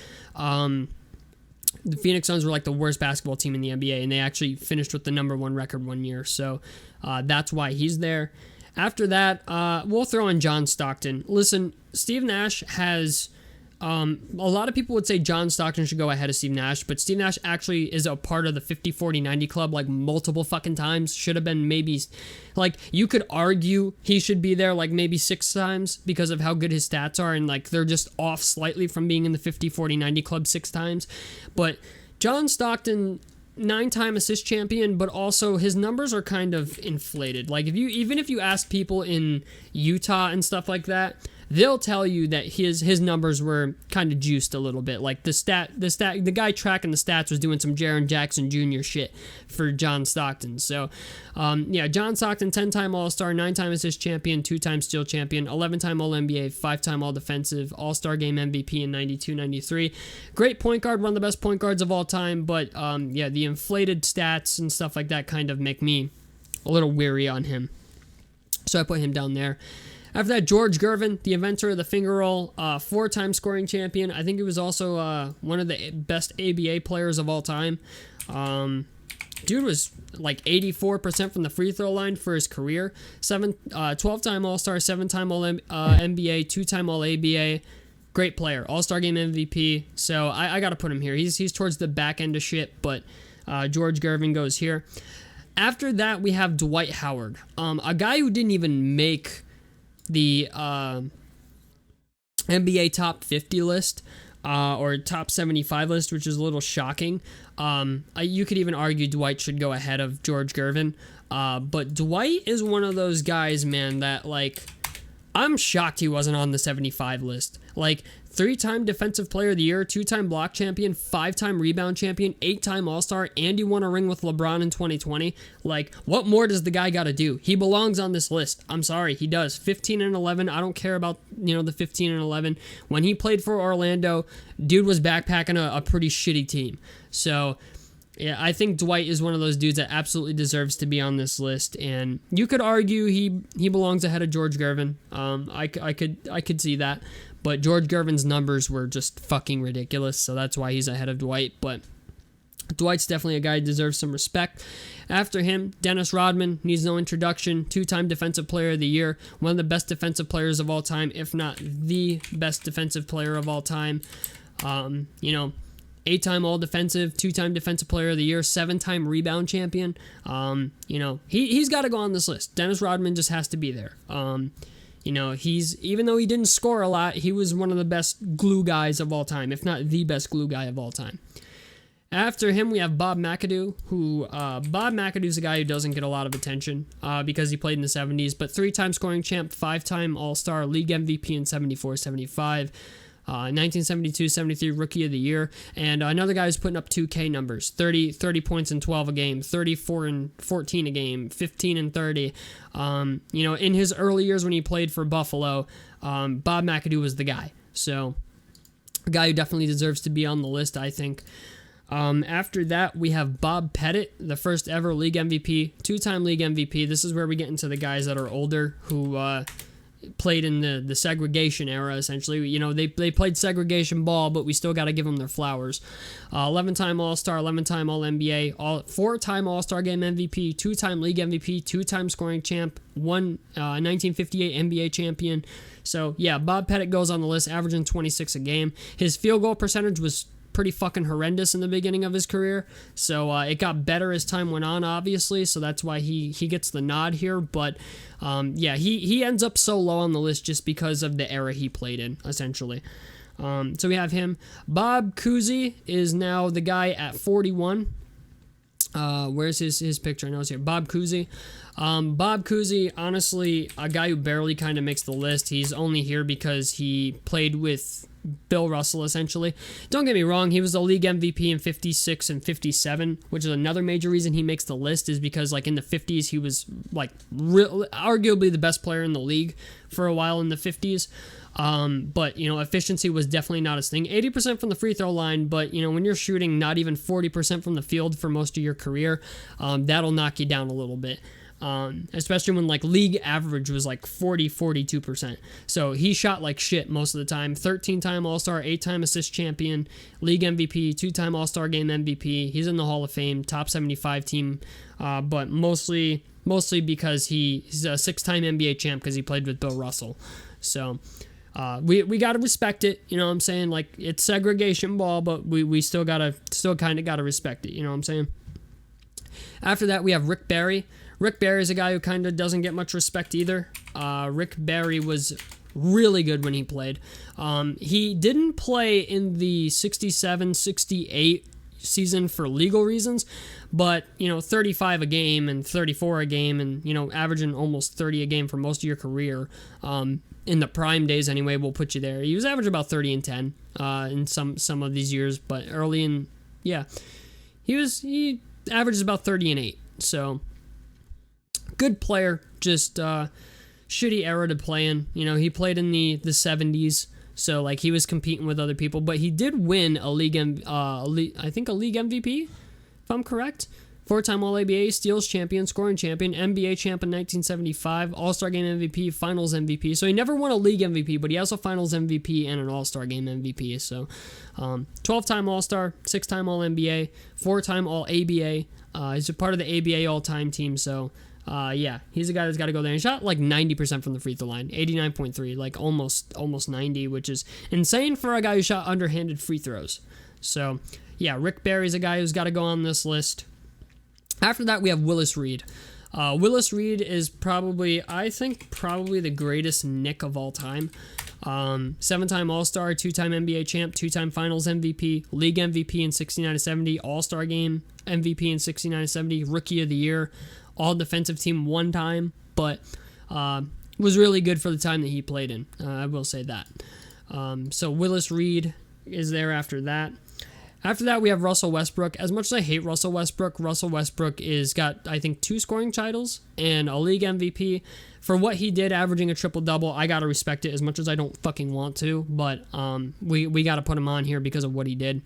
the Phoenix Suns were like the worst basketball team in the NBA, and they actually finished with the number 1 record one year. So that's why he's there. After that, we'll throw in John Stockton. Listen, Steve Nash has... a lot of people would say John Stockton should go ahead of Steve Nash, but Steve Nash actually is a part of the 50, 40, 90 club like multiple fucking times. Should have been maybe, like, you could argue he should be there like maybe 6 times because of how good his stats are, and like they're just off slightly from being in the 50, 40, 90 club 6 times. But John Stockton 9-time assist champion, but also his numbers are kind of inflated. Like even if you ask people in Utah and stuff like that, they'll tell you that his numbers were kind of juiced a little bit. Like the guy tracking the stats was doing some Jaren Jackson Jr. shit for John Stockton. So, John Stockton, 10-time All-Star, 9-time assist champion, 2-time steal champion, 11-time All-NBA, 5-time All-Defensive, All-Star Game MVP in 92-93. Great point guard, one of the best point guards of all time, but the inflated stats and stuff like that kind of make me a little weary on him. So I put him down there. After that, George Gervin, the inventor of the finger roll, 4-time scoring champion. I think he was also one of the best ABA players of all time. Dude was like 84% from the free throw line for his career. 12-time All-Star, 7-time All-NBA, 2-time All-ABA. Great player. All-Star Game MVP. So I got to put him here. He's towards the back end of shit, but George Gervin goes here. After that, we have Dwight Howard, a guy who didn't even make the NBA top 50 list or top 75 list, which is a little shocking. You could even argue Dwight should go ahead of George Gervin. But Dwight is one of those guys, man, that like I'm shocked he wasn't on the 75 list. Like 3-time Defensive Player of the Year, 2-time block champion, 5-time rebound champion, 8-time All-Star, and he won a ring with LeBron in 2020. Like, what more does the guy got to do? He belongs on this list. I'm sorry, he does. 15 and 11. I don't care about, the 15 and 11. When he played for Orlando, dude was backpacking a pretty shitty team. So, yeah, I think Dwight is one of those dudes that absolutely deserves to be on this list, and you could argue he belongs ahead of George Gervin. I could see that, but George Gervin's numbers were just fucking ridiculous, so that's why he's ahead of Dwight. But Dwight's definitely a guy who deserves some respect. After him, Dennis Rodman needs no introduction. 2-time Defensive Player of the Year, one of the best defensive players of all time, if not the best defensive player of all time. 8-time All-Defensive, 2-time Defensive Player of the Year, 7-time rebound champion. He's got to go on this list. Dennis Rodman just has to be there. Even though he didn't score a lot, he was one of the best glue guys of all time, if not the best glue guy of all time. After him, we have Bob McAdoo, who Bob McAdoo's a guy who doesn't get a lot of attention because he played in the 70s, but 3-time scoring champ, 5-time All-Star, League MVP in 74-75. 1972-73 Rookie of the Year, and another guy who's putting up 2K numbers, 30 points and 12 a game, 34 and 14 a game, 15 and 30. In his early years when he played for Buffalo, Bob McAdoo was the guy. So, a guy who definitely deserves to be on the list, I think. After that, we have Bob Pettit, the first ever league MVP, 2-time league MVP. This is where we get into the guys that are older who played in the segregation era, essentially. They played segregation ball, but we still got to give them their flowers. 11-time All-Star, 11-time All-NBA, 4-time All-Star Game MVP, 2-time League MVP, 2-time scoring champ, 1958 NBA champion. So, yeah, Bob Pettit goes on the list, averaging 26 a game. His field goal percentage was pretty fucking horrendous in the beginning of his career, so it got better as time went on, obviously, so that's why he gets the nod here. But he ends up so low on the list just because of the era he played in, essentially. So we have him. Bob Cousy is now the guy at 41. Where's his picture? I know it's here. Bob Cousy. Bob Cousy, honestly, a guy who barely kind of makes the list. He's only here because he played with Bill Russell, essentially. Don't get me wrong, he was the league MVP in 56 and 57, which is another major reason he makes the list, is because like in the 50s he was like arguably the best player in the league for a while in the 50s. But efficiency was definitely not his thing. 80% from the free throw line, but when you're shooting not even 40% from the field for most of your career, that'll knock you down a little bit. Especially when like league average was like 42%. So he shot like shit most of the time. 13-time All-Star, 8-time assist champion, league MVP, 2-time All-Star Game MVP. He's in the Hall of Fame, top 75 team, but mostly because he's a 6-time NBA champ because he played with Bill Russell. So we got to respect it, you know what I'm saying? Like, it's segregation ball, but we still kind of got to respect it, you know what I'm saying? After that, we have Rick Barry. Rick Barry is a guy who kind of doesn't get much respect either. Rick Barry was really good when he played. He didn't play in the 67, 68 season for legal reasons, but 35 a game and 34 a game, and averaging almost 30 a game for most of your career, in the prime days anyway, will put you there. He was averaging about 30 and 10 in some of these years, but early in, he averages about 30 and 8. So good player, just shitty era to play in. He played in the 70s, so like he was competing with other people, but he did win a league MVP, if I'm correct. 4-time All-ABA, steals champion, scoring champion, NBA champ in 1975, All-Star Game MVP, Finals MVP. So he never won a league MVP, but he has a Finals MVP and an All-Star Game MVP. So 12-time All-Star, 6-time All-NBA, 4-time All-ABA. He's a part of the ABA all-time team. So he's a guy that's got to go there. And shot like 90% from the free throw line, 89.3, like almost 90, which is insane for a guy who shot underhanded free throws. So Rick Barry's a guy who's got to go on this list. After that, we have Willis Reed. Willis Reed is probably the greatest Knick of all time. 7-time All-Star, 2-time NBA champ, 2-time Finals MVP, League MVP in 69-70, All-Star Game MVP in 69-70, Rookie of the Year, All-Defensive Team 1 time, but was really good for the time that he played in. I will say that. So Willis Reed is there after that. After that, we have Russell Westbrook. As much as I hate Russell Westbrook is got, I think, 2 scoring titles and a league MVP. For what he did, averaging a triple-double, I got to respect it as much as I don't fucking want to, but we got to put him on here because of what he did.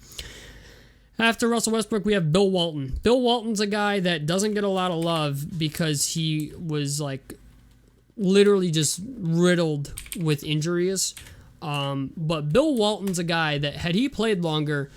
After Russell Westbrook, we have Bill Walton. Bill Walton's a guy that doesn't get a lot of love because he was, like, literally just riddled with injuries. But Bill Walton's a guy that, had he played longer,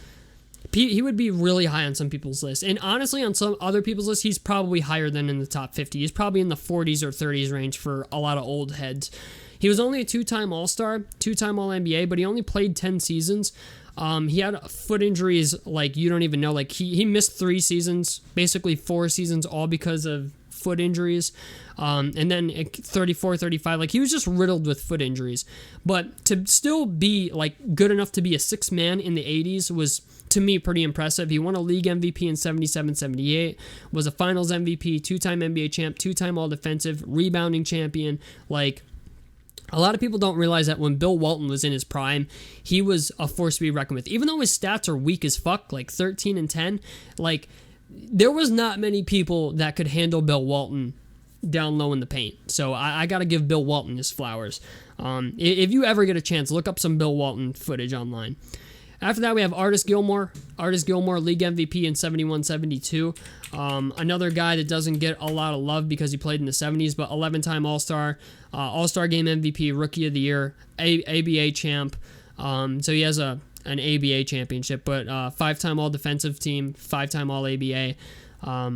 he would be really high on some people's lists. And honestly, on some other people's lists, he's probably higher than in the top 50. He's probably in the 40s or 30s range for a lot of old heads. He was only a 2-time All-Star, 2-time All-NBA, but he only played 10 seasons. He had foot injuries like you don't even know. Like he missed 3 seasons, basically 4 seasons, all because of foot injuries. And then at 34, 35, like he was just riddled with foot injuries. But to still be like good enough to be a 6th man in the 80s was, to me, pretty impressive. He won a league MVP in 77-78, was a Finals MVP, 2-time NBA champ, 2-time All-Defensive, rebounding champion. Like, a lot of people don't realize that when Bill Walton was in his prime, he was a force to be reckoned with. Even though his stats are weak as fuck, like 13 and 10, like there was not many people that could handle Bill Walton down low in the paint. So I got to give Bill Walton his flowers. If you ever get a chance, look up some Bill Walton footage online. After that, we have Artis Gilmore. Artis Gilmore, league MVP in 71-72. Another guy that doesn't get a lot of love because he played in the 70s, but 11-time All-Star, All-Star Game MVP, Rookie of the Year, ABA champ. So he has an ABA championship, but 5-time All-Defensive Team, 5-time All-ABA. Guy,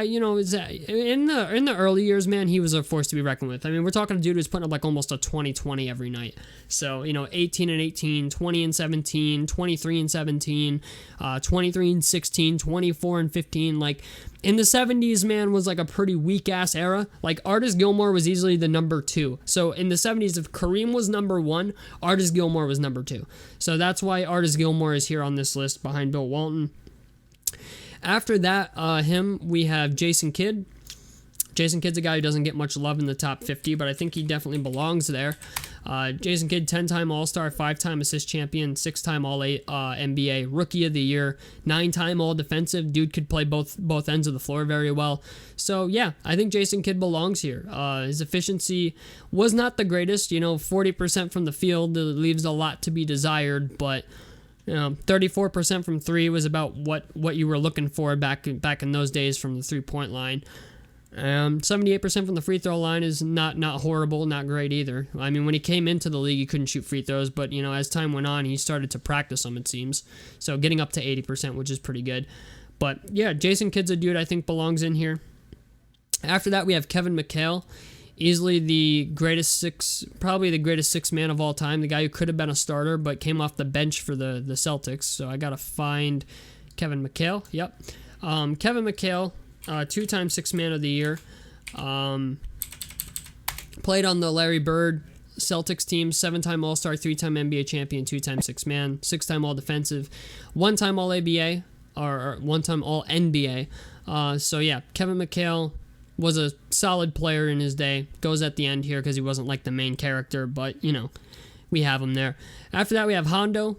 is in the early years, man, he was a force to be reckoned with. I mean, we're talking a dude who's putting up like almost a 20-20 every night. So, 18 and 18, 20 and 17, 23 and 17, 23 and 16, 24 and 15. Like, in the 70s, man, was like a pretty weak-ass era. Like, Artis Gilmore was easily the number 2. So, in the 70s, if Kareem was number 1, Artis Gilmore was number 2. So, that's why Artis Gilmore is here on this list behind Bill Walton. After that, we have Jason Kidd. Jason Kidd's a guy who doesn't get much love in the top 50, but I think he definitely belongs there. Jason Kidd, 10-time All-Star, 5-time assist champion, 6-time All-NBA, Rookie of the Year, 9-time All-Defensive. Dude could play both ends of the floor very well. So, yeah, I think Jason Kidd belongs here. His efficiency was not the greatest. 40% from the field leaves a lot to be desired, but 34% from 3 was about what you were looking for back in those days from the 3-point line. 78% from the free throw line is not horrible, not great either. I mean, when he came into the league, he couldn't shoot free throws, but as time went on, he started to practice them, it seems. So getting up to 80%, which is pretty good. But yeah, Jason Kidd's a dude I think belongs in here. After that, we have Kevin McHale. Easily the greatest 6th man of all time. The guy who could have been a starter but came off the bench for the Celtics. So I got to find Kevin McHale. Yep. Kevin McHale, 2-time 6th man of the year. Played on the Larry Bird Celtics team, 7-time All-Star, 3-time NBA champion, 2-time six-man, 6-time All-Defensive, 1-time All-ABA, or 1-time All-NBA. So yeah, Kevin McHale was a solid player in his day. Goes at the end here because he wasn't like the main character, but you know, we have him there. After that, we have Hondo,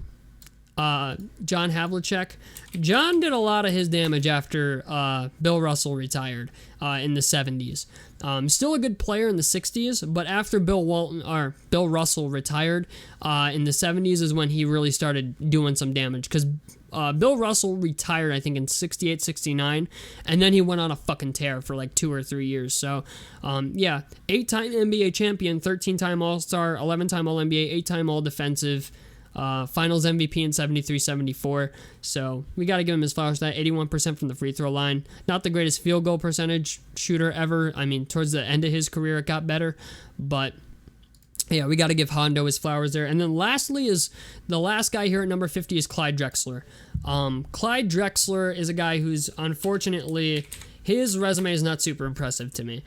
John Havlicek. John did a lot of his damage after Bill Russell retired in the 70s. Still a good player in the 60s, but after Bill Russell retired in the 70s is when he really started doing some damage, because Bill Russell retired, I think, in 68, 69, and then he went on a fucking tear for like 2 or 3 years. So, yeah, 8-time NBA champion, 13-time All-Star, 11-time All-NBA, 8-time All-Defensive, Finals MVP in 73-74. So we got to give him his flowers. That 81% from the free throw line. Not the greatest field goal percentage shooter ever. I mean, towards the end of his career, it got better, but yeah, we got to give Hondo his flowers there. And then lastly is the last guy here at number 50 is Clyde Drexler. Clyde Drexler is a guy who's, unfortunately, his resume is not super impressive to me.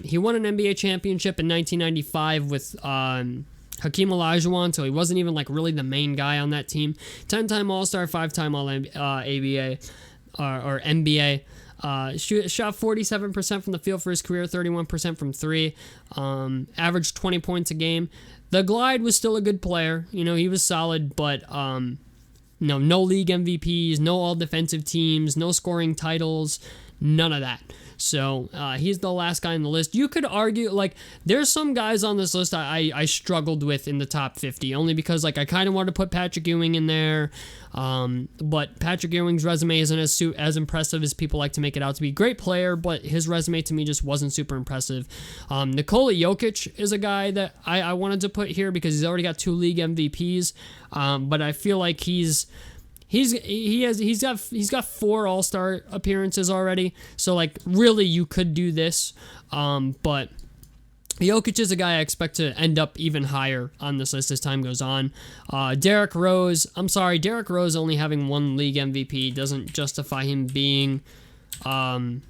He won an NBA championship in 1995 with Hakeem Olajuwon, so he wasn't even like really the main guy on that team. 10-time All-Star, 5-time All-ABA or NBA. Shot 47% from the field for his career, 31% from 3. Averaged 20 points a game. The Glide was still a good player. You know, he was solid, but no league MVPs, no all-defensive teams, no scoring titles, none of that. So he's the last guy on the list. You could argue, like, there's some guys on this list I struggled with in the top 50, only because, like, I kind of wanted to put Patrick Ewing in there, but Patrick Ewing's resume isn't as impressive as people like to make it out to be. Great player, but his resume to me just wasn't super impressive. Nikola Jokic is a guy that I wanted to put here because he's already got 2 league MVPs, but I feel like he's got 4 All-Star appearances already, so like really you could do this, but Jokic is a guy I expect to end up even higher on this list as time goes on. Derrick Rose, I'm sorry, Derrick Rose only having 1 league MVP doesn't justify him being, in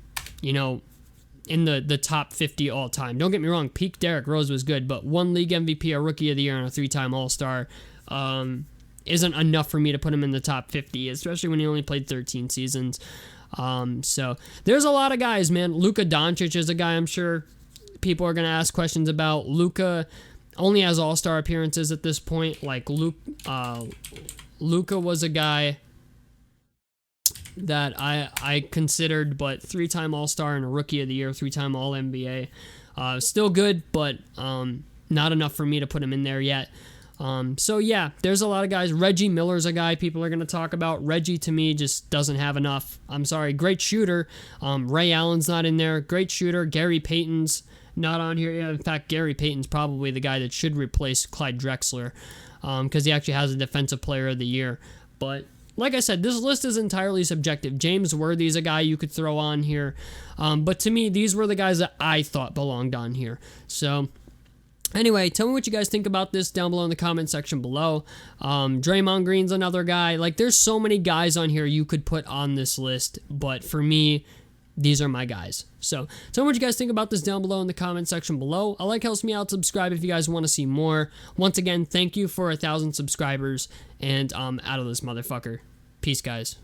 the top 50 all time. Don't get me wrong, peak Derrick Rose was good, but 1 league MVP, a Rookie of the Year, and a 3-time All-Star, isn't enough for me to put him in the top 50, especially when he only played 13 seasons. So there's a lot of guys, man. Luka Doncic is a guy I'm sure people are going to ask questions about. Luka only has all-star appearances at this point. Like Luka was a guy that I considered, but 3-time All-Star and a Rookie of the Year, 3-time All-NBA. Still good, but not enough for me to put him in there yet. So yeah, there's a lot of guys. Reggie Miller's a guy people are going to talk about. Reggie to me just doesn't have enough. I'm sorry. Great shooter. Ray Allen's not in there. Great shooter. Gary Payton's not on here. In fact, Gary Payton's probably the guy that should replace Clyde Drexler, because he actually has a Defensive Player of the Year. But like I said, this list is entirely subjective. James Worthy's a guy you could throw on here. But to me, these were the guys that I thought belonged on here. So anyway, tell me what you guys think about this down below in the comment section below. Draymond Green's another guy. Like, there's so many guys on here you could put on this list, but for me, these are my guys. So tell me what you guys think about this down below in the comment section below. A like helps me out. Subscribe if you guys want to see more. Once again, thank you for 1,000 subscribers, and I'm out of this motherfucker. Peace, guys.